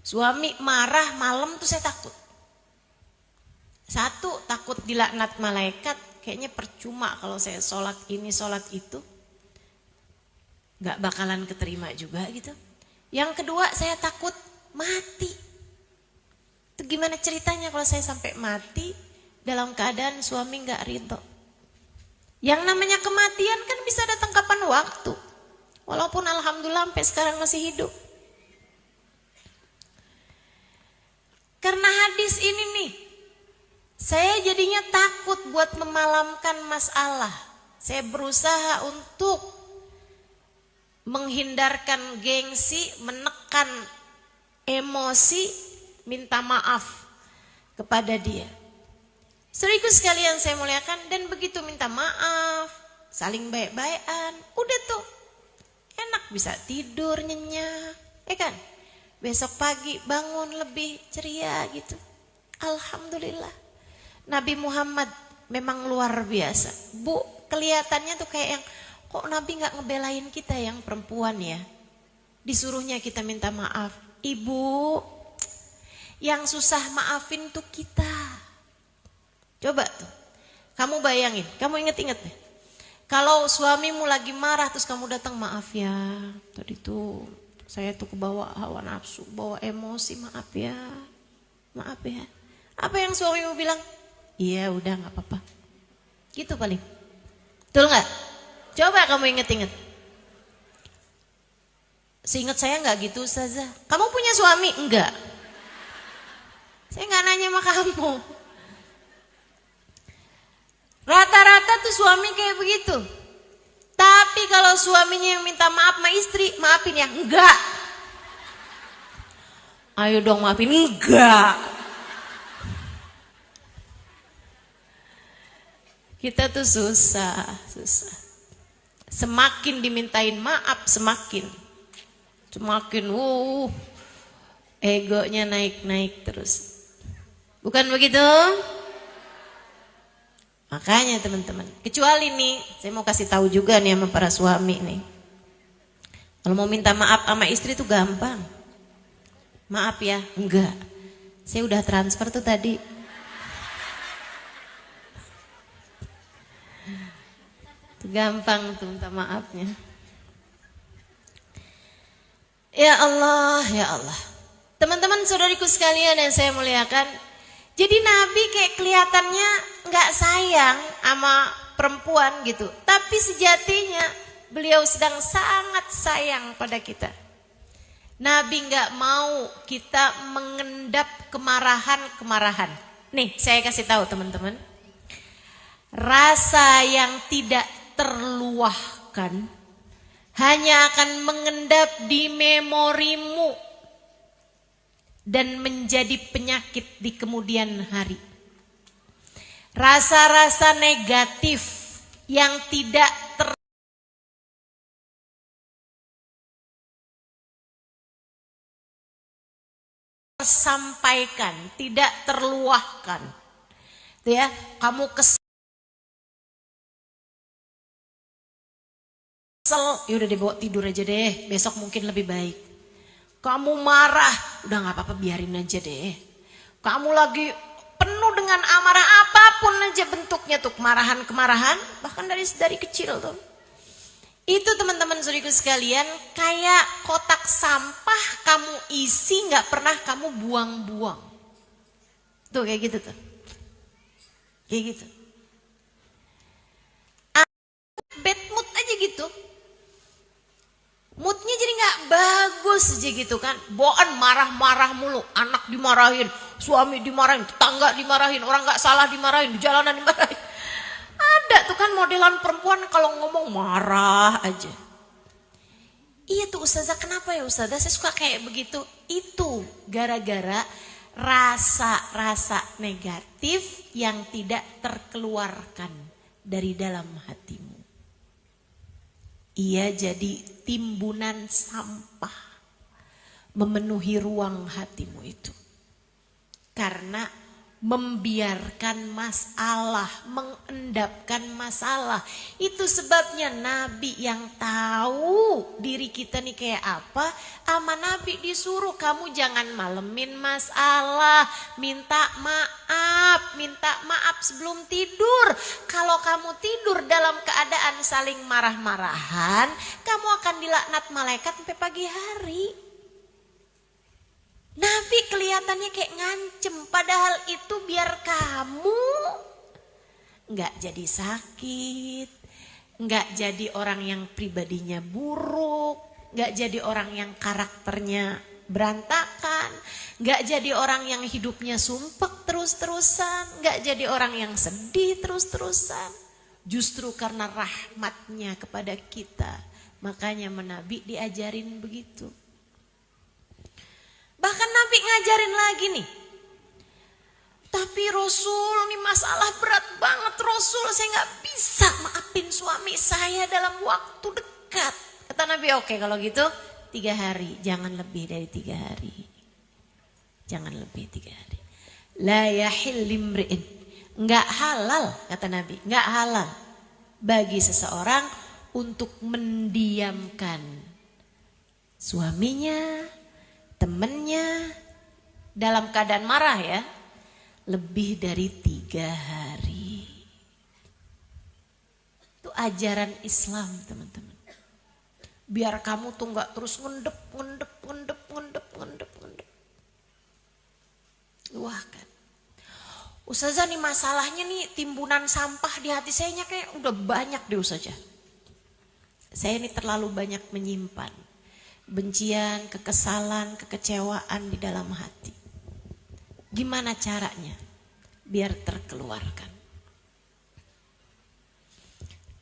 Suami marah malam tuh saya takut. 1, takut dilaknat malaikat. Kayaknya percuma kalau saya sholat ini, sholat itu. Gak bakalan keterima juga gitu. Yang kedua, saya takut mati. Itu gimana ceritanya kalau saya sampai mati dalam keadaan suami gak ridho. Yang namanya kematian kan bisa datang kapan waktu. Walaupun alhamdulillah sampai sekarang masih hidup. Karena hadis ini nih, saya jadinya takut buat memalamkan masalah. Saya berusaha untuk menghindarkan gengsi, menekan emosi, minta maaf kepada dia. Saudaraku sekalian saya muliakan, dan begitu minta maaf, saling baik-baikan, udah tuh enak, bisa tidur nyenyak, ya kan? Besok pagi bangun lebih ceria gitu. Alhamdulillah. Nabi Muhammad memang luar biasa. Bu, kelihatannya tuh kayak yang, kok Nabi gak ngebelain kita yang perempuan ya? Disuruhnya kita minta maaf. Ibu, yang susah maafin tuh kita. Coba tuh, kamu bayangin, kamu inget-inget deh. Kalau suamimu lagi marah terus kamu datang, maaf ya, tadi tuh saya tuh kebawa hawa nafsu, bawa emosi, maaf ya. Maaf ya. Apa yang suamimu bilang? Iya udah gak apa-apa. Gitu paling. Betul gak? Coba kamu inget-inget. Seingat saya gak gitu Ustazah. Kamu punya suami? Enggak. Saya gak nanya sama kamu. Rata-rata tuh suami kayak begitu. Tapi kalau suaminya yang minta maaf sama istri, maafin ya? Enggak. Ayo dong maafin. Enggak. Kita tuh susah. Semakin dimintain maaf, semakin egonya naik-naik terus. Bukan begitu? Makanya teman-teman, kecuali nih, saya mau kasih tahu juga nih sama para suami nih. Kalau mau minta maaf sama istri tuh gampang. Maaf ya, enggak. Saya udah transfer tuh tadi. Tuh gampang tuh minta maafnya. Ya Allah, ya Allah. Teman-teman saudariku sekalian yang saya muliakan, jadi Nabi kayak kelihatannya nggak sayang sama perempuan gitu. Tapi sejatinya beliau sedang sangat sayang pada kita. Nabi nggak mau kita mengendap kemarahan-kemarahan. Nih saya kasih tahu teman-teman. Rasa yang tidak terluahkan hanya akan mengendap di memorimu dan menjadi penyakit di kemudian hari. Rasa-rasa negatif yang tidak tersampaikan, tidak terluahkan. Itu ya, kamu kesel, ya udah dibawa tidur aja deh, besok mungkin lebih baik. Kamu marah, udah gak apa-apa biarin aja deh. Kamu lagi penuh dengan amarah apapun aja bentuknya tuh, kemarahan-kemarahan, bahkan dari kecil tuh. Itu teman-teman saudaraku sekalian, kayak kotak sampah kamu isi gak pernah kamu buang-buang. Tuh kayak gitu tuh. Kayak gitu. Bad mood aja gitu. Moodnya jadi gak bagus aja gitu kan. Bawaan marah-marah mulu. Anak dimarahin, suami dimarahin, tetangga dimarahin, orang gak salah dimarahin, di jalanan dimarahin. Ada tuh kan modelan perempuan kalau ngomong marah aja. Iya tuh Ustazah, kenapa ya Ustazah saya suka kayak begitu? Itu gara-gara rasa-rasa negatif yang tidak terkeluarkan dari dalam hatimu. Ia jadi timbunan sampah memenuhi ruang hatimu itu. Karena membiarkan masalah, mengendapkan masalah. Itu sebabnya Nabi yang tahu diri kita nih kayak apa, sama Nabi disuruh kamu jangan malemin masalah, minta maaf sebelum tidur. Kalau kamu tidur dalam keadaan saling marah-marahan, kamu akan dilaknat malaikat sampai pagi hari. Nabi kelihatannya kayak ngancem, padahal itu biar kamu nggak jadi sakit, nggak jadi orang yang pribadinya buruk, nggak jadi orang yang karakternya berantakan, nggak jadi orang yang hidupnya sumpek terus-terusan, nggak jadi orang yang sedih terus-terusan. Justru karena rahmatnya kepada kita, makanya Nabi diajarin begitu. Bahkan Nabi ngajarin lagi nih. Tapi Tapi Rasul, ini masalah berat banget Rasul. Saya gak bisa maafin suami saya dalam waktu dekat. Kata Nabi, oke kalau gitu 3 hari. Jangan lebih dari 3 hari. Jangan lebih 3 hari. La yahil limri'in. Gak halal, kata Nabi. Gak halal bagi seseorang untuk mendiamkan suaminya, temennya, dalam keadaan marah ya, lebih dari 3 hari. Itu ajaran Islam teman-teman. Biar kamu tuh gak terus ngendep. Luahkan. Ustazah nih masalahnya nih timbunan sampah di hati saya kayak udah banyak deh Ustazah. Saya ini terlalu banyak menyimpan bencian, kekesalan, kekecewaan di dalam hati. Gimana caranya biar terkeluarkan?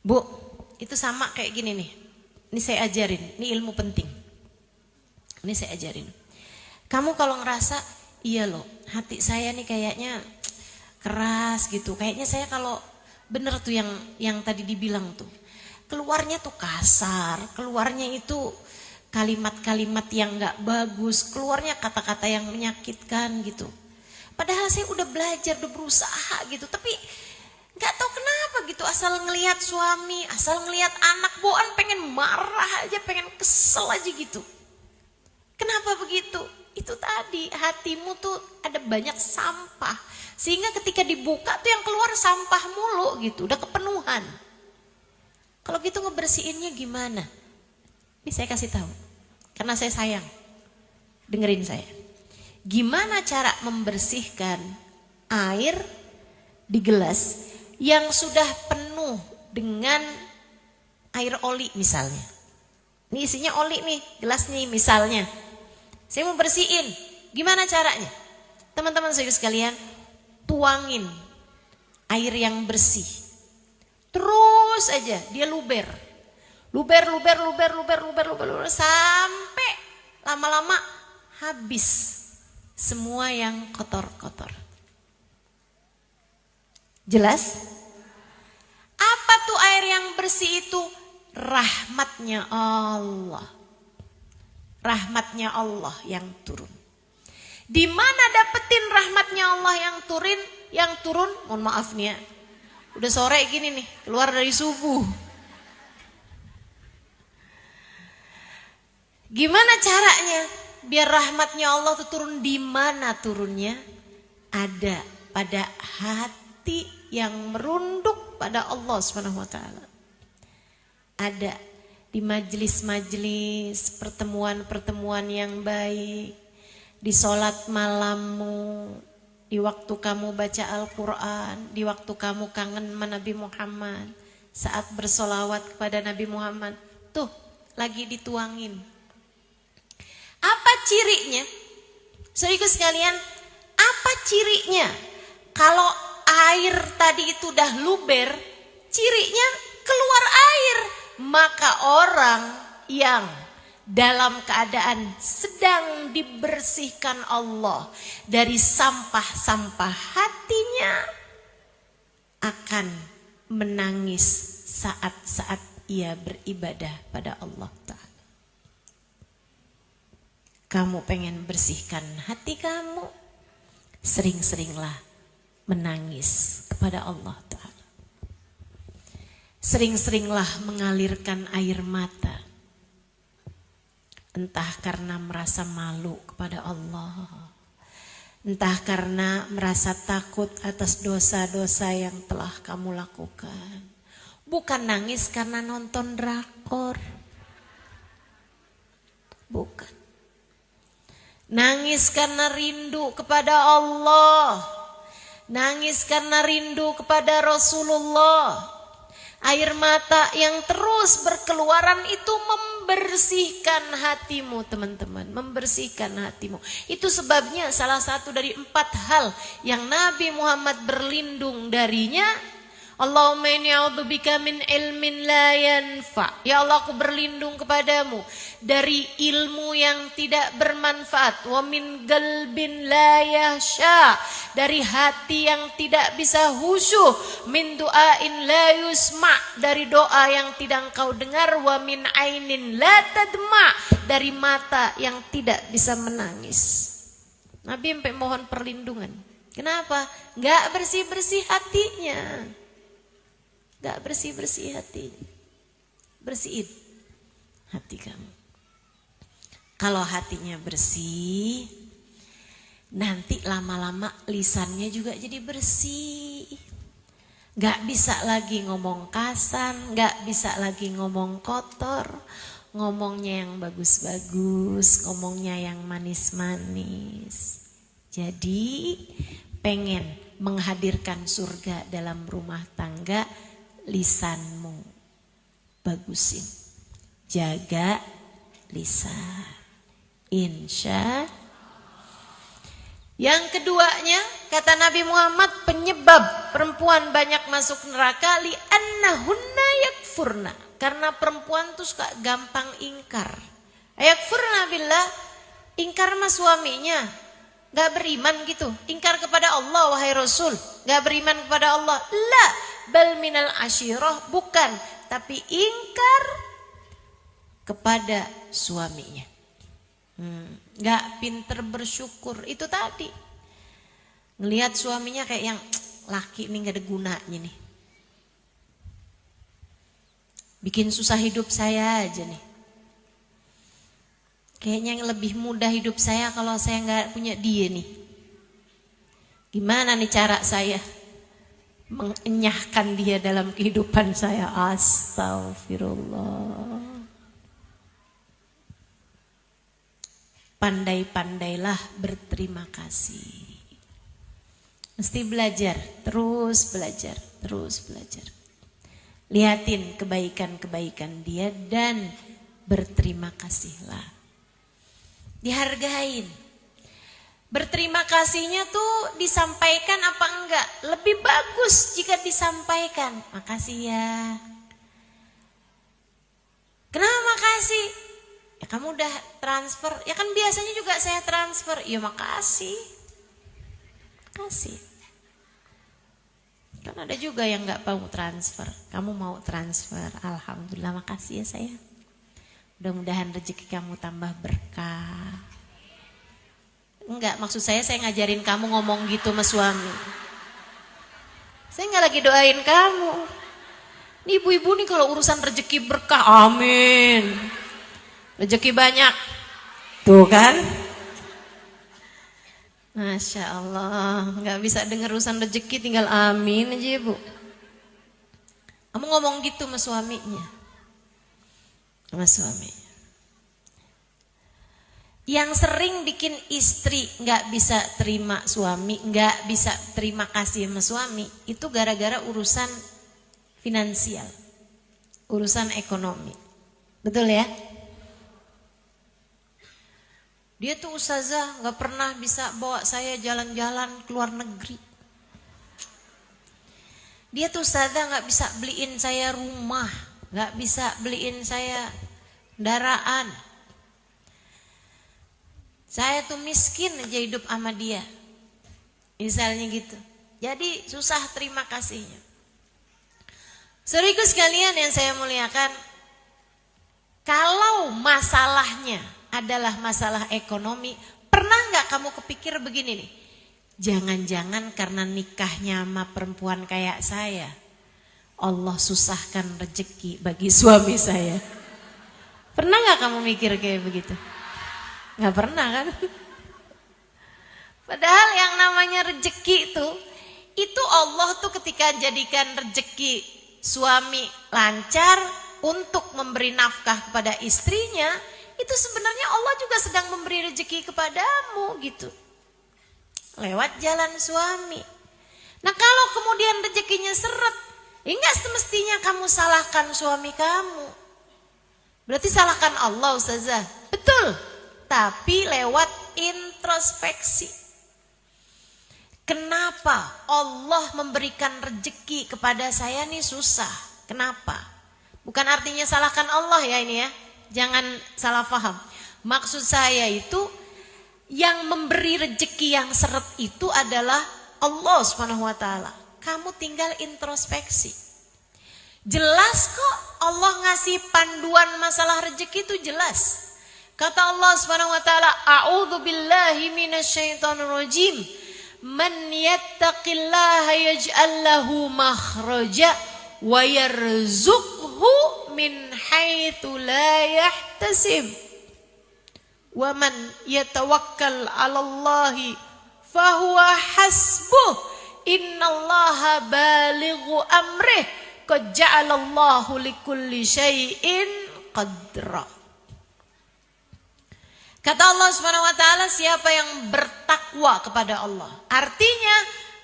Bu, itu sama kayak gini nih. Ini saya ajarin, ini ilmu penting. Ini saya ajarin. Kamu kalau ngerasa, iya loh, hati saya nih kayaknya keras gitu. Kayaknya saya kalau bener tuh yang tadi dibilang tuh. Keluarnya tuh kasar, keluarnya itu kalimat-kalimat yang gak bagus, keluarnya kata-kata yang menyakitkan gitu. Padahal saya udah belajar, udah berusaha gitu, tapi gak tahu kenapa gitu, asal ngelihat suami, asal ngelihat anak bawaan pengen marah aja, pengen kesel aja gitu. Kenapa begitu? Itu tadi, hatimu tuh ada banyak sampah, sehingga ketika dibuka tuh yang keluar sampah mulu gitu, udah kepenuhan. Kalau gitu ngebersihinnya gimana? Ini saya kasih tahu, karena saya sayang. Dengerin saya. Gimana cara membersihkan air di gelas yang sudah penuh dengan air oli misalnya. Ini isinya oli nih, gelas nih misalnya. Saya mau bersihin. Gimana caranya? Teman-teman saya sekalian, tuangin air yang bersih. Terus aja dia luber sampai lama-lama habis semua yang kotor-kotor. Jelas? Apa tuh air yang bersih itu? Rahmatnya Allah. Rahmatnya Allah yang turun. Di mana dapetin rahmatnya Allah yang turun? Yang turun, mohon maaf nih ya. Udah sore gini nih, keluar dari subuh. Gimana caranya biar rahmatnya Allah tuh turun? Di mana turunnya? Ada pada hati yang merunduk pada Allah Subhanahu wa taala. Ada di majelis-majelis, pertemuan-pertemuan yang baik, di sholat malammu, di waktu kamu baca Al-Quran, di waktu kamu kangen sama Nabi Muhammad, saat bersolawat kepada Nabi Muhammad, tuh lagi dituangin. Apa cirinya? Saudaraku sekalian, apa cirinya? Kalau air tadi itu udah luber, cirinya keluar air. Maka orang yang dalam keadaan sedang dibersihkan Allah dari sampah-sampah hatinya akan menangis saat-saat ia beribadah pada Allah Ta'ala. Kamu pengen bersihkan hati kamu, sering-seringlah menangis kepada Allah Ta'ala. Sering-seringlah mengalirkan air mata. Entah karena merasa malu kepada Allah, entah karena merasa takut atas dosa-dosa yang telah kamu lakukan. Bukan nangis karena nonton drakor. Bukan. Nangis karena rindu kepada Allah. Nangis karena rindu kepada Rasulullah. Air mata yang terus berkeluaran itu membersihkan hatimu teman-teman. Membersihkan hatimu. Itu sebabnya salah satu dari 4 hal yang Nabi Muhammad berlindung darinya. Allahumma inni a'udzubika min ilmin la yanfa. Ya Allah, aku berlindung kepadamu dari ilmu yang tidak bermanfaat. Wa min qalbin la yahsha, dari hati yang tidak bisa khusyuk. Min du'ain la yusma, dari doa yang tidak engkau dengar. Wa min ainin la tadma, dari mata yang tidak bisa menangis. Nabi sampai mohon perlindungan. Kenapa? Gak bersih-bersih hatinya. Gak bersih-bersih hati. Bersihin hati kamu. Kalau hatinya bersih, nanti lama-lama lisannya juga jadi bersih. Gak bisa lagi ngomong kasar, gak bisa lagi ngomong kotor. Ngomongnya yang bagus-bagus, ngomongnya yang manis-manis. Jadi pengen menghadirkan surga dalam rumah tangga, lisanmu bagusin, jaga lisan, insya. Yang keduanya, kata Nabi Muhammad, penyebab perempuan banyak masuk neraka li annahunna yakfurna, karena perempuan tuh suka gampang ingkar. Yakfurna billah, ingkar sama suaminya, gak beriman gitu, ingkar kepada Allah wahai Rasul, gak beriman kepada Allah. La bal minal asyirah, bukan, tapi ingkar kepada suaminya. Gak pinter bersyukur. Itu tadi ngelihat suaminya kayak yang laki nih gak ada gunanya nih, bikin susah hidup saya aja nih. Kayaknya yang lebih mudah hidup saya kalau saya gak punya dia nih. Gimana nih cara saya mengenyahkan dia dalam kehidupan saya? Astagfirullah. Pandai-pandailah berterima kasih. Mesti belajar, terus belajar, terus belajar. Lihatin kebaikan-kebaikan dia dan berterima kasihlah. Dihargain. Berterima kasihnya tuh disampaikan apa enggak? Lebih bagus jika disampaikan. Makasih ya. Kenapa makasih? Ya kamu udah transfer. Ya kan biasanya juga saya transfer. Ya makasih. Makasih. Kan ada juga yang gak mau transfer. Kamu mau transfer. Alhamdulillah, makasih ya saya. Mudah-mudahan rezeki kamu tambah berkah. Enggak, maksud saya ngajarin kamu ngomong gitu sama suami. Saya gak lagi doain kamu. Nih ibu-ibu nih kalau urusan rezeki berkah, amin. Rezeki banyak. Tuh kan? Masya Allah, gak bisa denger urusan rezeki tinggal amin aja ibu. Kamu ngomong gitu sama suaminya. Sama suaminya. Yang sering bikin istri gak bisa terima suami, gak bisa terima kasih sama suami, itu gara-gara urusan finansial, urusan ekonomi. Betul ya? Dia tuh ustazah gak pernah bisa bawa saya jalan-jalan ke luar negeri. Dia tuh ustazah gak bisa beliin saya rumah, gak bisa beliin saya kendaraan. Saya tuh miskin aja hidup sama dia. Misalnya gitu. Jadi susah terima kasihnya. Saudaraku sekalian yang saya muliakan, kalau masalahnya adalah masalah ekonomi, pernah gak kamu kepikir begini nih? Jangan-jangan karena nikahnya sama perempuan kayak saya, Allah susahkan rezeki bagi suami saya. Pernah gak kamu mikir kayak begitu? Gak pernah kan? Padahal yang namanya rezeki itu Allah tuh ketika jadikan rezeki suami lancar untuk memberi nafkah kepada istrinya, itu sebenarnya Allah juga sedang memberi rezeki kepadamu gitu. Lewat jalan suami. Nah kalau kemudian rezekinya seret, enggak semestinya kamu salahkan suami kamu. Berarti salahkan Allah ustazah. Betul. Tapi lewat introspeksi. Kenapa Allah memberikan rezeki kepada saya nih susah? Kenapa? Bukan artinya salahkan Allah ya ini ya. Jangan salah paham. Maksud saya itu yang memberi rezeki yang seret itu adalah Allah Subhanahu wa taala. Kamu tinggal introspeksi. Jelas kok Allah ngasih panduan masalah rezeki itu jelas. Kata Allah Subhanahu wa taala, "A'udzu billahi minasyaitonir rajim. Man yattaqillaha yaj'al lahu makhraja wa yarzuqhu min haitsu la yahtasib. Wa man yatawakkal 'alallahi fahuwa hasbuh. Innallaha balighu amrih. Qad ja'alallahu likulli syai'in qadra." Kata Allah Subhanahu wa taala, siapa yang bertakwa kepada Allah, artinya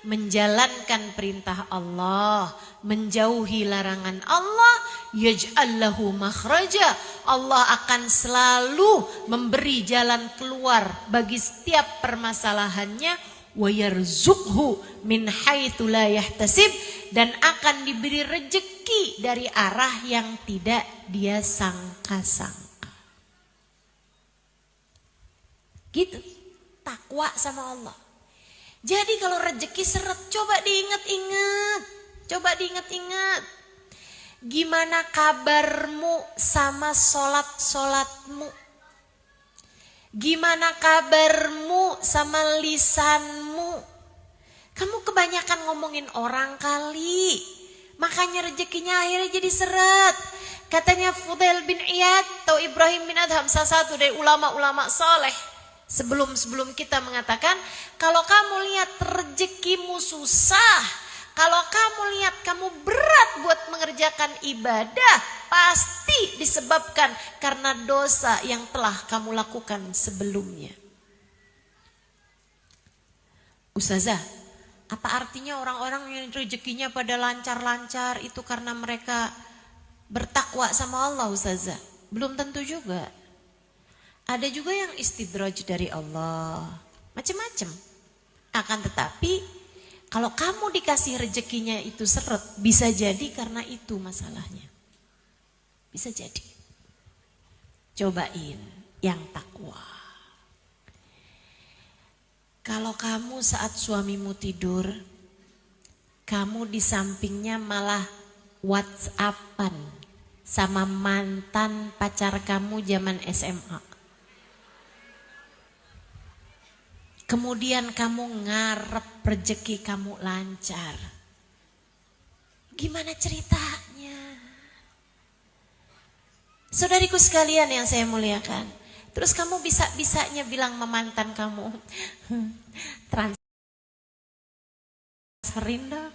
menjalankan perintah Allah, menjauhi larangan Allah, yaj'al lahu makhraja. Allah akan selalu memberi jalan keluar bagi setiap permasalahannya, wa yarzuqhu min haitsu la yahtasib, dan akan diberi rezeki dari arah yang tidak dia sangka-sangka. Gitu, takwa sama Allah. Jadi kalau rezeki seret, coba diingat-ingat. Coba diingat-ingat. Gimana kabarmu sama sholat-sholatmu? Gimana kabarmu sama lisanmu? Kamu kebanyakan ngomongin orang kali. Makanya rezekinya akhirnya jadi seret. Katanya Fudail bin Iyad atau Ibrahim bin Adham, salah satu dari ulama-ulama soleh. Sebelum kita mengatakan, kalau kamu lihat rezekimu susah, kalau kamu lihat kamu berat buat mengerjakan ibadah, pasti disebabkan karena dosa yang telah kamu lakukan sebelumnya. Ustazah, apa artinya orang-orang yang rezekinya pada lancar-lancar itu karena mereka bertakwa sama Allah, Ustazah? Belum tentu juga. Ada juga yang istidraj dari Allah, macam-macam. Akan tetapi kalau kamu dikasih rezekinya itu seret, bisa jadi karena itu masalahnya. Bisa jadi. Cobain yang takwa. Kalau kamu saat suamimu tidur, kamu di sampingnya malah WhatsAppan sama mantan pacar kamu zaman SMA. Kemudian kamu ngarep rezeki kamu lancar. Gimana ceritanya? Saudariku sekalian yang saya muliakan. Terus kamu bisa-bisanya bilang sama mantan kamu, transferin dong.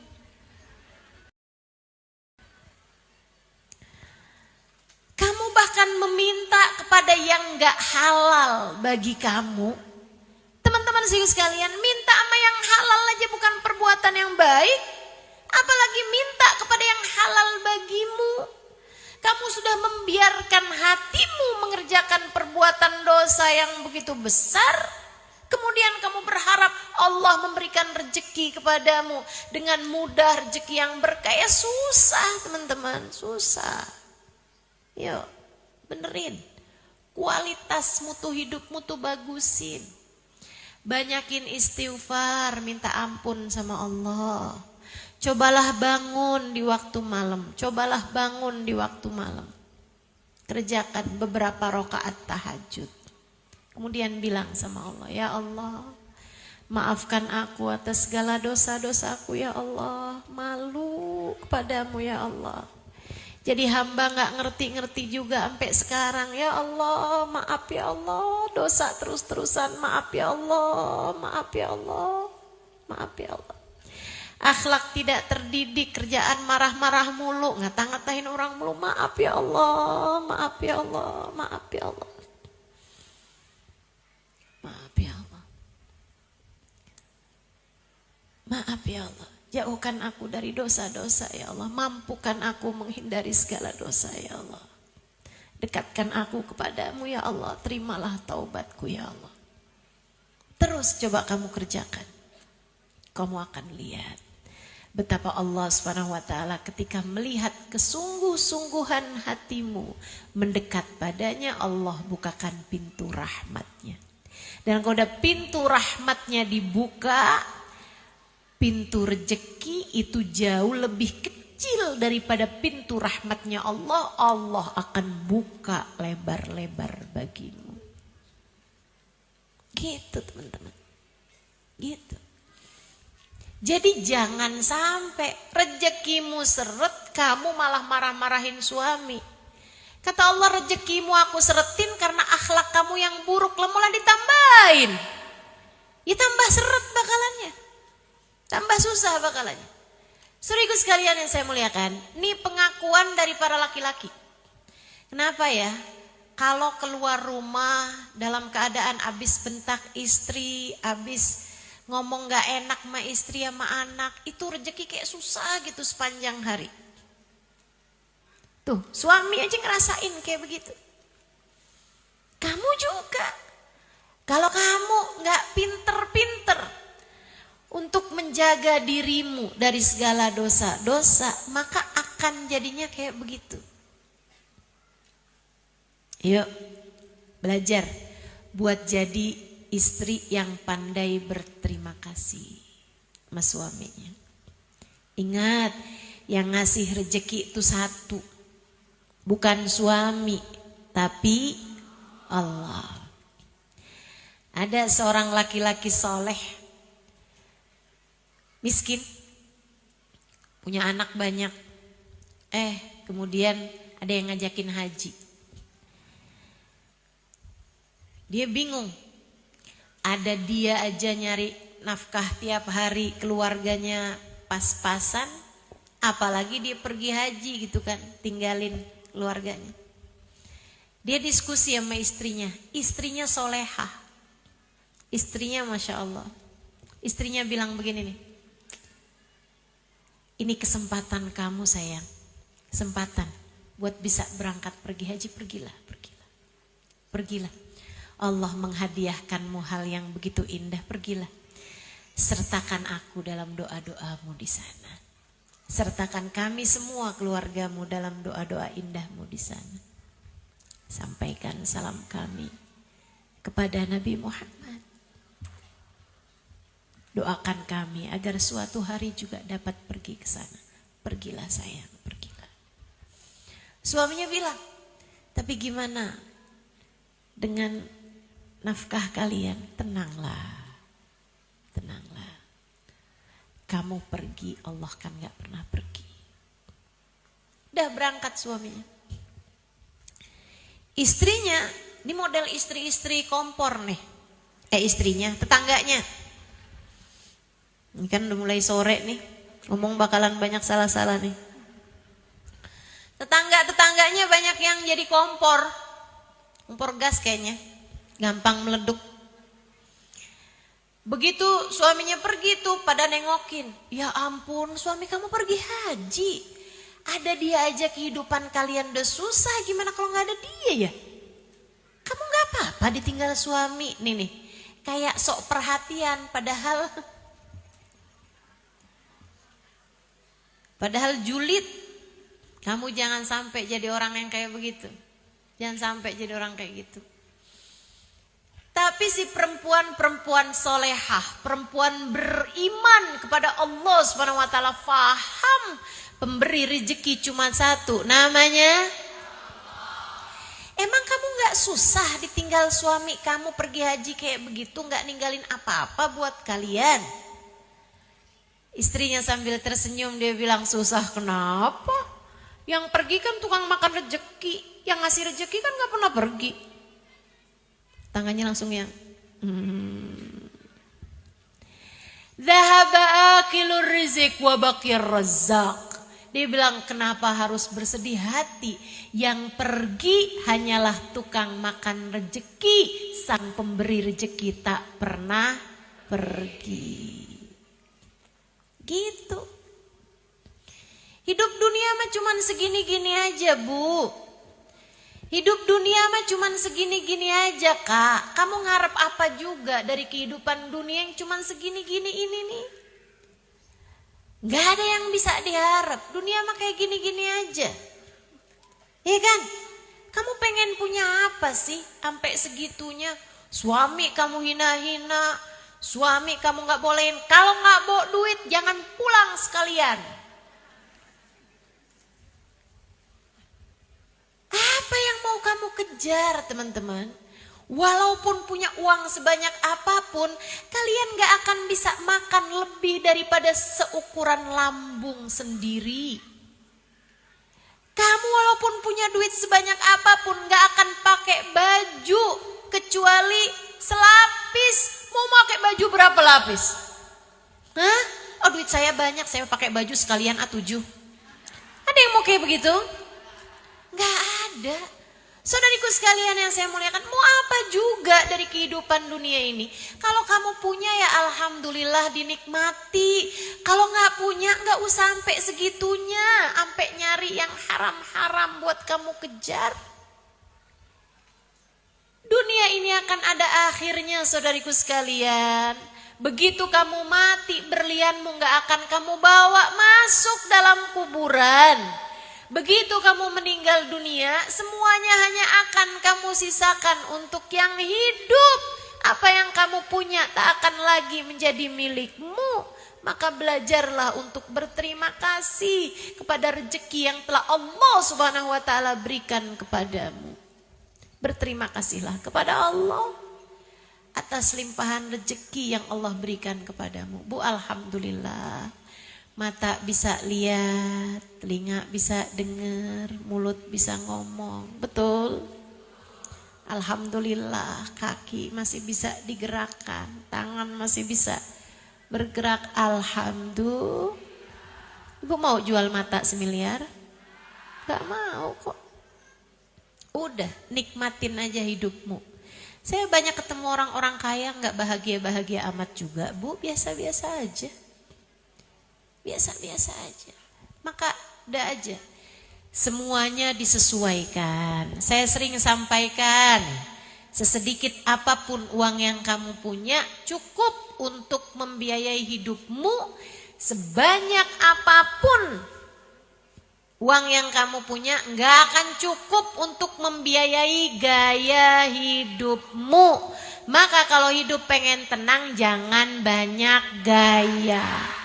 Kamu bahkan meminta kepada yang gak halal bagi kamu. Teman-teman sekalian, minta sama yang halal aja bukan perbuatan yang baik, apalagi minta kepada yang halal bagimu. Kamu sudah membiarkan hatimu mengerjakan perbuatan dosa yang begitu besar, kemudian kamu berharap Allah memberikan rezeki kepadamu dengan mudah, rezeki yang berkah. Ya susah teman-teman, susah. Yuk, benerin. Kualitas mutu hidupmu tuh bagusin. Banyakin istighfar, minta ampun sama Allah. Cobalah bangun di waktu malam. Cobalah bangun di waktu malam. Kerjakan beberapa rakaat tahajud. Kemudian bilang sama Allah, ya Allah, maafkan aku atas segala dosa-dosaku ya Allah. Malu kepadamu ya Allah. Jadi hamba gak ngerti-ngerti juga sampai sekarang. Ya Allah, maaf ya Allah. Dosa terus-terusan, maaf ya Allah. Maaf ya Allah. Maaf ya Allah. Akhlak tidak terdidik, kerjaan marah-marah mulu, ngata-ngatain orang mulu. Maaf ya Allah, maaf ya Allah, maaf ya Allah. Maaf ya Allah. Maaf ya Allah. Jauhkan aku dari dosa-dosa ya Allah. Mampukan aku menghindari segala dosa ya Allah. Dekatkan aku kepadamu ya Allah. Terimalah taubatku ya Allah. Terus coba kamu kerjakan. kamu akan lihat betapa Allah Subhanahu wa taala ketika melihat kesungguh-sungguhan hatimu mendekat padanya, Allah bukakan pintu rahmatnya. Dan kalau udah pintu rahmatnya dibuka, pintu rejeki itu jauh lebih kecil daripada pintu rahmatnya Allah. Allah akan buka lebar-lebar bagimu. Gitu teman-teman. Gitu. Jadi jangan sampai rezekimu seret, kamu malah marah-marahin suami. Kata Allah, rezekimu aku seretin karena akhlak kamu yang buruk, malah ditambahin. Ya tambah seret bakalannya. Tambah susah bakalannya. Saudaraku sekalian yang saya muliakan, ini pengakuan dari para laki-laki. Kenapa ya? Kalau keluar rumah dalam keadaan habis bentak istri, habis ngomong gak enak sama istri sama anak, itu rezeki kayak susah gitu sepanjang hari. Tuh, suami aja ngerasain kayak begitu. Kamu juga. Kalau kamu gak pinter-pinter untuk menjaga dirimu dari segala dosa-dosa, maka akan jadinya kayak begitu. Yuk, belajar buat jadi istri yang pandai berterima kasih sama suaminya. Ingat, yang ngasih rezeki itu satu, bukan suami, tapi Allah. Ada seorang laki-laki soleh, miskin, punya anak banyak. Kemudian ada yang ngajakin haji. Dia bingung. Ada dia aja nyari nafkah tiap hari, keluarganya pas-pasan, apalagi dia pergi haji gitu kan, tinggalin keluarganya. Dia diskusi sama istrinya solehah, istrinya Masya Allah. Istrinya bilang begini nih, ini kesempatan kamu sayang, kesempatan buat bisa berangkat pergi haji, pergilah. Allah menghadiahkanmu hal yang begitu indah, pergilah. Sertakan aku dalam doa-doamu di sana. Sertakan kami semua keluargamu dalam doa-doa indahmu di sana. Sampaikan salam kami kepada Nabi Muhammad. Doakan kami agar suatu hari juga dapat pergi ke sana. Pergilah sayang, pergilah. Suaminya bilang, tapi gimana dengan nafkah kalian? Tenanglah. Kamu pergi, Allah kan gak pernah pergi. Udah berangkat suaminya. Istrinya, ini model istri-istri kompor nih. Istrinya, tetangganya. Ini kan udah mulai sore nih, ngomong bakalan banyak salah-salah nih. Tetangganya banyak yang jadi kompor gas kayaknya, gampang meleduk. Begitu suaminya pergi tuh pada nengokin, ya ampun suami kamu pergi haji, ada dia aja kehidupan kalian udah susah, gimana kalau gak ada dia ya? Kamu gak apa-apa ditinggal suami, nih kayak sok perhatian, padahal julid. Kamu jangan sampai jadi orang yang kayak begitu. Jangan sampai jadi orang kayak gitu. Tapi si perempuan solehah, perempuan beriman kepada Allah Subhanahu wa taala, faham pemberi rezeki cuma satu, namanya emang kamu gak susah ditinggal suami kamu pergi haji kayak begitu, gak ninggalin apa-apa buat kalian? Istrinya sambil tersenyum dia bilang, susah kenapa? Yang pergi kan tukang makan rezeki, yang ngasih rezeki kan gak pernah pergi. Tangannya langsung yang Dhahaba akilur rizq wa baqir razzaq. Dia bilang, kenapa harus bersedih hati? Yang pergi hanyalah tukang makan rezeki, sang pemberi rezeki tak pernah pergi. Gitu. Hidup dunia mah cuman segini-gini aja, Bu. Hidup dunia mah cuman segini-gini aja, Kak. Kamu ngarep apa juga dari kehidupan dunia yang cuman segini-gini ini nih? Gak ada yang bisa diharap. Dunia mah kayak gini-gini aja. Iya kan? Kamu pengen punya apa sih sampai segitunya? Suami kamu hina-hina, suami kamu gak bolehin. Kalau gak bawa duit jangan pulang sekalian. Apa yang mau kamu kejar teman-teman? Walaupun punya uang sebanyak apapun, kalian gak akan bisa makan lebih daripada seukuran lambung sendiri. Kamu walaupun punya duit sebanyak apapun gak akan pakai baju kecuali selapis. Mau pakai baju berapa lapis? Hah? Oh duit saya banyak, saya pakai baju sekalian A7. Ada yang mau kayak begitu? Gak ada. Saudariku sekalian yang saya muliakan, mau apa juga dari kehidupan dunia ini? Kalau kamu punya ya alhamdulillah dinikmati. Kalau gak punya gak usah sampai segitunya. Sampai nyari yang haram-haram buat kamu kejar. Dunia ini akan ada akhirnya saudariku sekalian. Begitu kamu mati berlianmu gak akan kamu bawa masuk dalam kuburan. Begitu kamu meninggal dunia, semuanya hanya akan kamu sisakan untuk yang hidup. Apa yang kamu punya tak akan lagi menjadi milikmu. Maka belajarlah untuk berterima kasih kepada rezeki yang telah Allah Subhanahu wa taala berikan kepadamu. Berterima kasihlah kepada Allah atas limpahan rezeki yang Allah berikan kepadamu. Bu, alhamdulillah. Mata bisa lihat, telinga bisa dengar, mulut bisa ngomong. Betul? Alhamdulillah, kaki masih bisa digerakkan, tangan masih bisa bergerak. Alhamdulillah. Ibu mau jual mata 1 miliar? Gak mau kok. Udah, nikmatin aja hidupmu. Saya banyak ketemu orang-orang kaya gak bahagia-bahagia amat juga, Bu. Biasa-biasa aja. Biasa-biasa aja. Maka udah aja. Semuanya disesuaikan. Saya sering sampaikan, sesedikit apapun uang yang kamu punya cukup untuk membiayai hidupmu. Sebanyak apapun uang yang kamu punya nggak akan cukup untuk membiayai gaya hidupmu. Maka kalau hidup pengen tenang, jangan banyak gaya.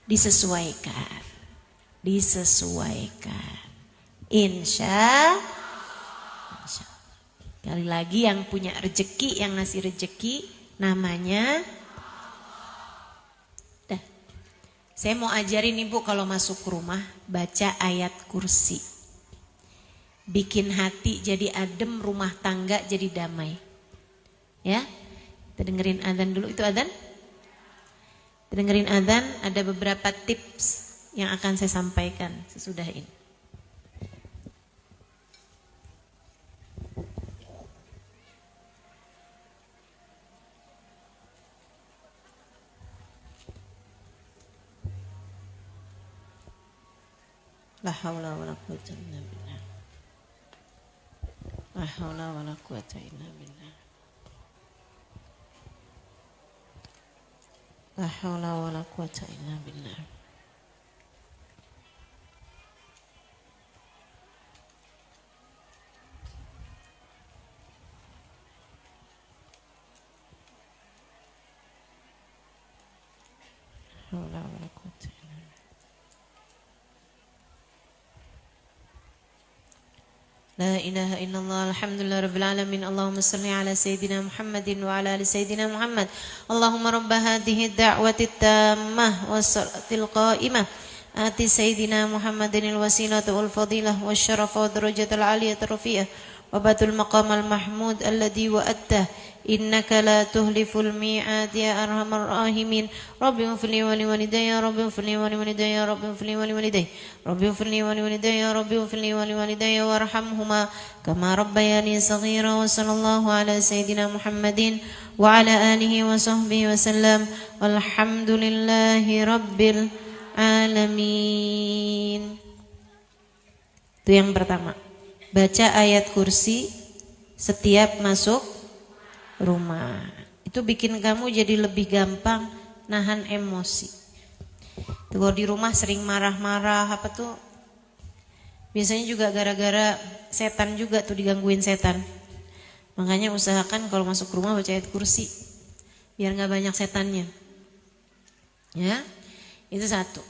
Disesuaikan. Insya Allah. Kali lagi yang punya rezeki, yang ngasih rezeki namanya. Dah. Saya mau ajarin ibu kalau masuk rumah baca ayat kursi. Bikin hati jadi adem, rumah tangga jadi damai. Ya, kita dengerin adzan dulu. Itu adzan? Dengerin adzan, ada beberapa tips yang akan saya sampaikan sesudah ini. La haula wala quwwata illa billah. La haula wala quwwata illa billah. La haula wala quwwata illa billah. La haula wala quwwata illa billah. La ilaha illallah, alhamdulillah rabbil alamin. Allahumma salli ala sayyidina Muhammadin wa ala ali sayyidina Muhammad. Allahumma rabba hadhihi ad-da'wati at-tammah was-salatil qa'imah. Ati sayyidina Muhammadin al-wasilata wal fadilah wasyarafa wa darajatal aliyata rafi'ah wa batul maqamal mahmud alladhi wa'attah. Innaka la tuhliful mi'ad ya arhamar rahimin. Rabbi ighfirli wa li walidayya, Rabbi ighfirli wa li walidayya, Rabbi ighfirli wa li walidayya, Rabbi ighfirli wa li walidayya, Rabbi ighfirli wa li walidayya warhamhuma kama rabbayani saghira. Wa sallallahu ala sayyidina Muhammadin wa ala alihi wa sahbihi wa sallam. Walhamdulillahi rabbil alamin. Itu yang pertama. Baca ayat kursi setiap masuk rumah. Itu bikin kamu jadi lebih gampang nahan emosi. Tuh, kalau di rumah sering marah-marah apa tuh, biasanya juga gara-gara setan juga tuh, digangguin setan. Makanya usahakan kalau masuk rumah baca ayat kursi, biar gak banyak setannya. Ya, itu satu.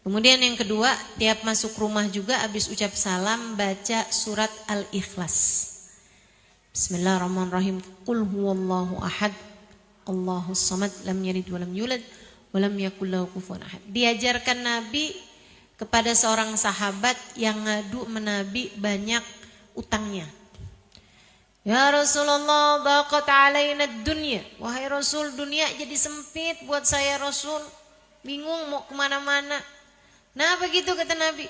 Kemudian yang kedua, tiap masuk rumah juga habis ucap salam baca surat Al-Ikhlas. Bismillahirrahmanirrahim. Qul huwallahu ahad, Allahus samad, lam yalid walam yulad walam yakul lahu kufuwan ahad. Diajarkan Nabi kepada seorang sahabat yang ngadu menabi banyak utangnya. Ya Rasulullah, daqat alaina dunya. Wahai Rasul, dunia jadi sempit buat saya Rasul. Bingung mau kemana-mana. Nah begitu kata Nabi.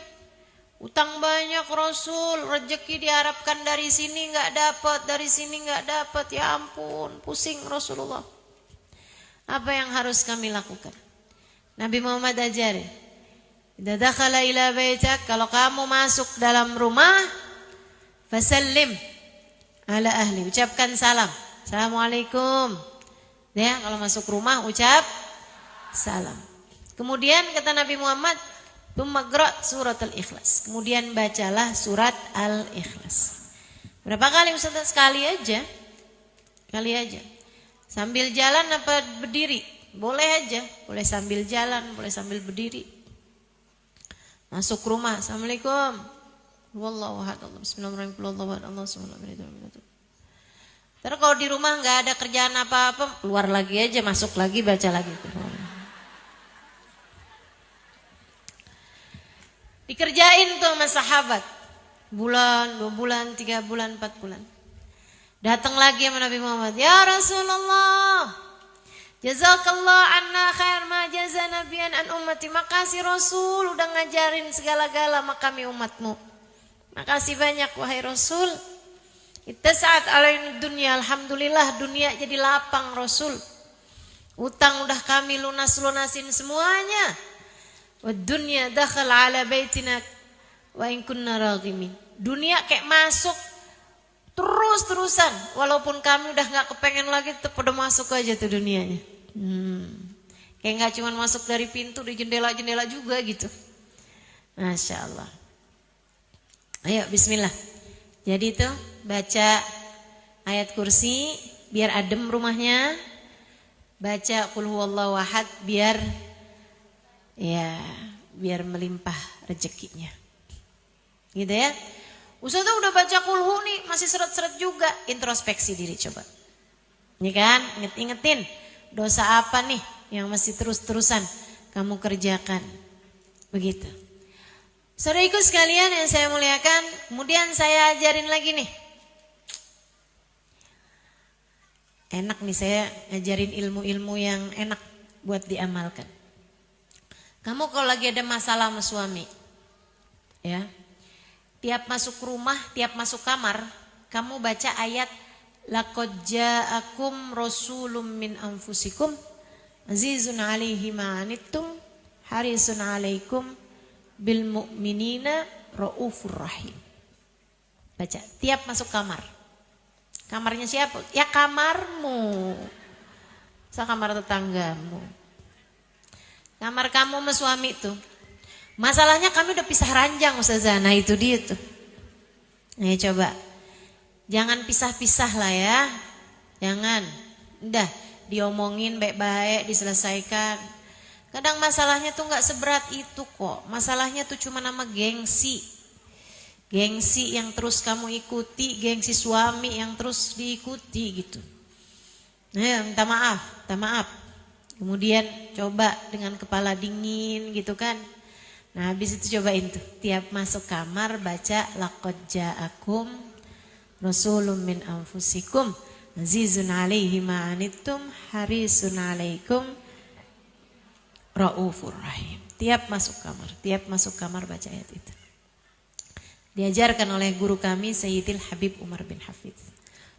Utang banyak Rasul, rezeki diharapkan dari sini nggak dapat, dari sini nggak dapat. Ya ampun, pusing Rasulullah. Apa yang harus kami lakukan? Nabi Muhammad ajari. Idza dakhala ila baitak, kalau kamu masuk dalam rumah, fasallim ala ahli, ucapkan salam. Assalamualaikum. Ya, kalau masuk rumah ucap salam. Kemudian kata Nabi Muhammad, "Tsumma surat Al-Ikhlas." Kemudian bacalah surat Al-Ikhlas. Berapa kali Ustaz? Sekali aja. Kali aja. Sambil jalan apa berdiri? Boleh aja. Boleh sambil jalan, boleh sambil berdiri. Masuk rumah, Assalamualaikum. Wallahu ahad, bismillahirrahmanirrahim. Wallahu ahad, Allah subhanahu wa ta'ala. Terus kalau di rumah nggak ada kerjaan apa-apa, keluar lagi aja, masuk lagi, baca lagi. Dikerjain tuh sama sahabat. Bulan, 2 bulan, 3 bulan, 4 bulan. Datang lagi sama Nabi Muhammad. Ya Rasulullah, jazakallah anna khair ma jaza nabiyan an ummati. Makasih Rasul udah ngajarin segala-gala sama kami umatmu. Makasih banyak wahai Rasul. Ittasa'at alaina dunya, alhamdulillah dunia jadi lapang Rasul. Utang udah kami lunasin semuanya. Wa dunya dakhal ala baitina wa in kunna raghimin. Dunia kayak masuk terus-terusan, walaupun kami udah nggak kepengen lagi, tetap pada masuk aja tuh dunianya. Kayak nggak cuma masuk dari pintu, di jendela-jendela juga gitu. Masya Allah. Ayo bismillah. Jadi itu baca ayat kursi biar adem rumahnya. Baca qul huwallahu ahad biar melimpah rezekinya. Gitu ya. Ustazah udah baca kulhu nih, masih seret-seret juga. Introspeksi diri coba. Ini kan, ingetin dosa apa nih yang masih terus-terusan kamu kerjakan. Begitu. Saudaraku sekalian yang saya muliakan, kemudian saya ajarin lagi nih. Enak nih saya ngajarin ilmu-ilmu yang enak buat diamalkan. Kamu kalau lagi ada masalah sama suami, ya, tiap masuk rumah, tiap masuk kamar, kamu baca ayat laqad ja'akum rasulun min anfusikum azizun 'alaihi ma 'anittum harisun 'alaikum bil mu'minina raufur rahim. Baca tiap masuk kamar. Kamarnya siapa? Ya kamarmu. Kamar tetanggamu. Kamar kamu sama suami tuh. Masalahnya kami udah pisah ranjang Ustazah. Nah itu dia tuh. Nah coba. Jangan pisah-pisah lah ya. Jangan. Udah diomongin baik-baik, diselesaikan. Kadang masalahnya tuh gak seberat itu kok. Masalahnya tuh cuma nama gengsi. Gengsi yang terus kamu ikuti. Gengsi suami yang terus diikuti gitu. Nah minta maaf. Kemudian coba dengan kepala dingin gitu kan. Nah habis itu cobain tuh. Tiap masuk kamar baca laqad ja'akum rasulun min anfusikum azizun 'alaihi ma 'anittum harisun 'alaikum raufur rahim. Tiap masuk kamar baca ayat itu. Diajarkan oleh guru kami Sayyidil Habib Umar bin Hafiz.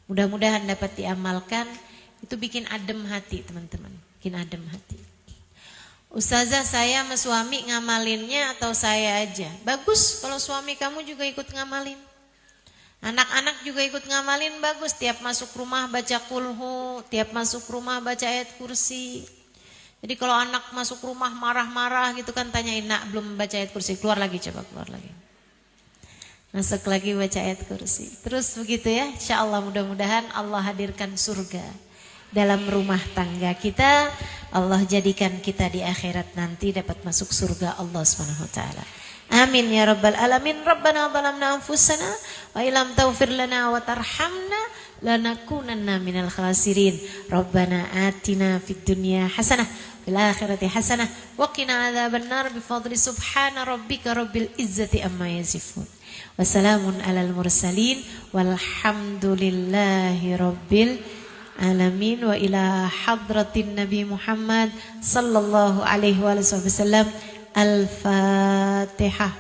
Mudah-mudahan dapat diamalkan. Itu bikin adem hati teman-teman. Bikin adem hati. Ustazah saya sama suami ngamalinnya atau saya aja? Bagus kalau suami kamu juga ikut ngamalin. Anak-anak juga ikut ngamalin bagus. Tiap masuk rumah baca kulhu, tiap masuk rumah baca ayat kursi. Jadi kalau anak masuk rumah marah-marah gitu kan, tanyain, nak belum baca ayat kursi, keluar lagi, coba keluar lagi. Masuk lagi baca ayat kursi. Terus begitu ya, insya Allah mudah-mudahan Allah hadirkan surga dalam rumah tangga kita. Allah jadikan kita di akhirat nanti dapat masuk surga Allah Subhanahu wa taala. Amin ya rabbal alamin. Rabbana zalamna anfusana wa illam taghfir lana wa tarhamna lanakunanna minal khasirin. Rabbana atina fid dunya hasanah fil akhirati hasanah wa qina adzabannar bi fadli subhana rabbika rabbil izzati amma yasifun. Wassalamun alal mursalin walhamdulillahi rabbil alamin. Wa ila hadratin Nabi Muhammad sallallahu alaihi wasallam. Al-Fatihah.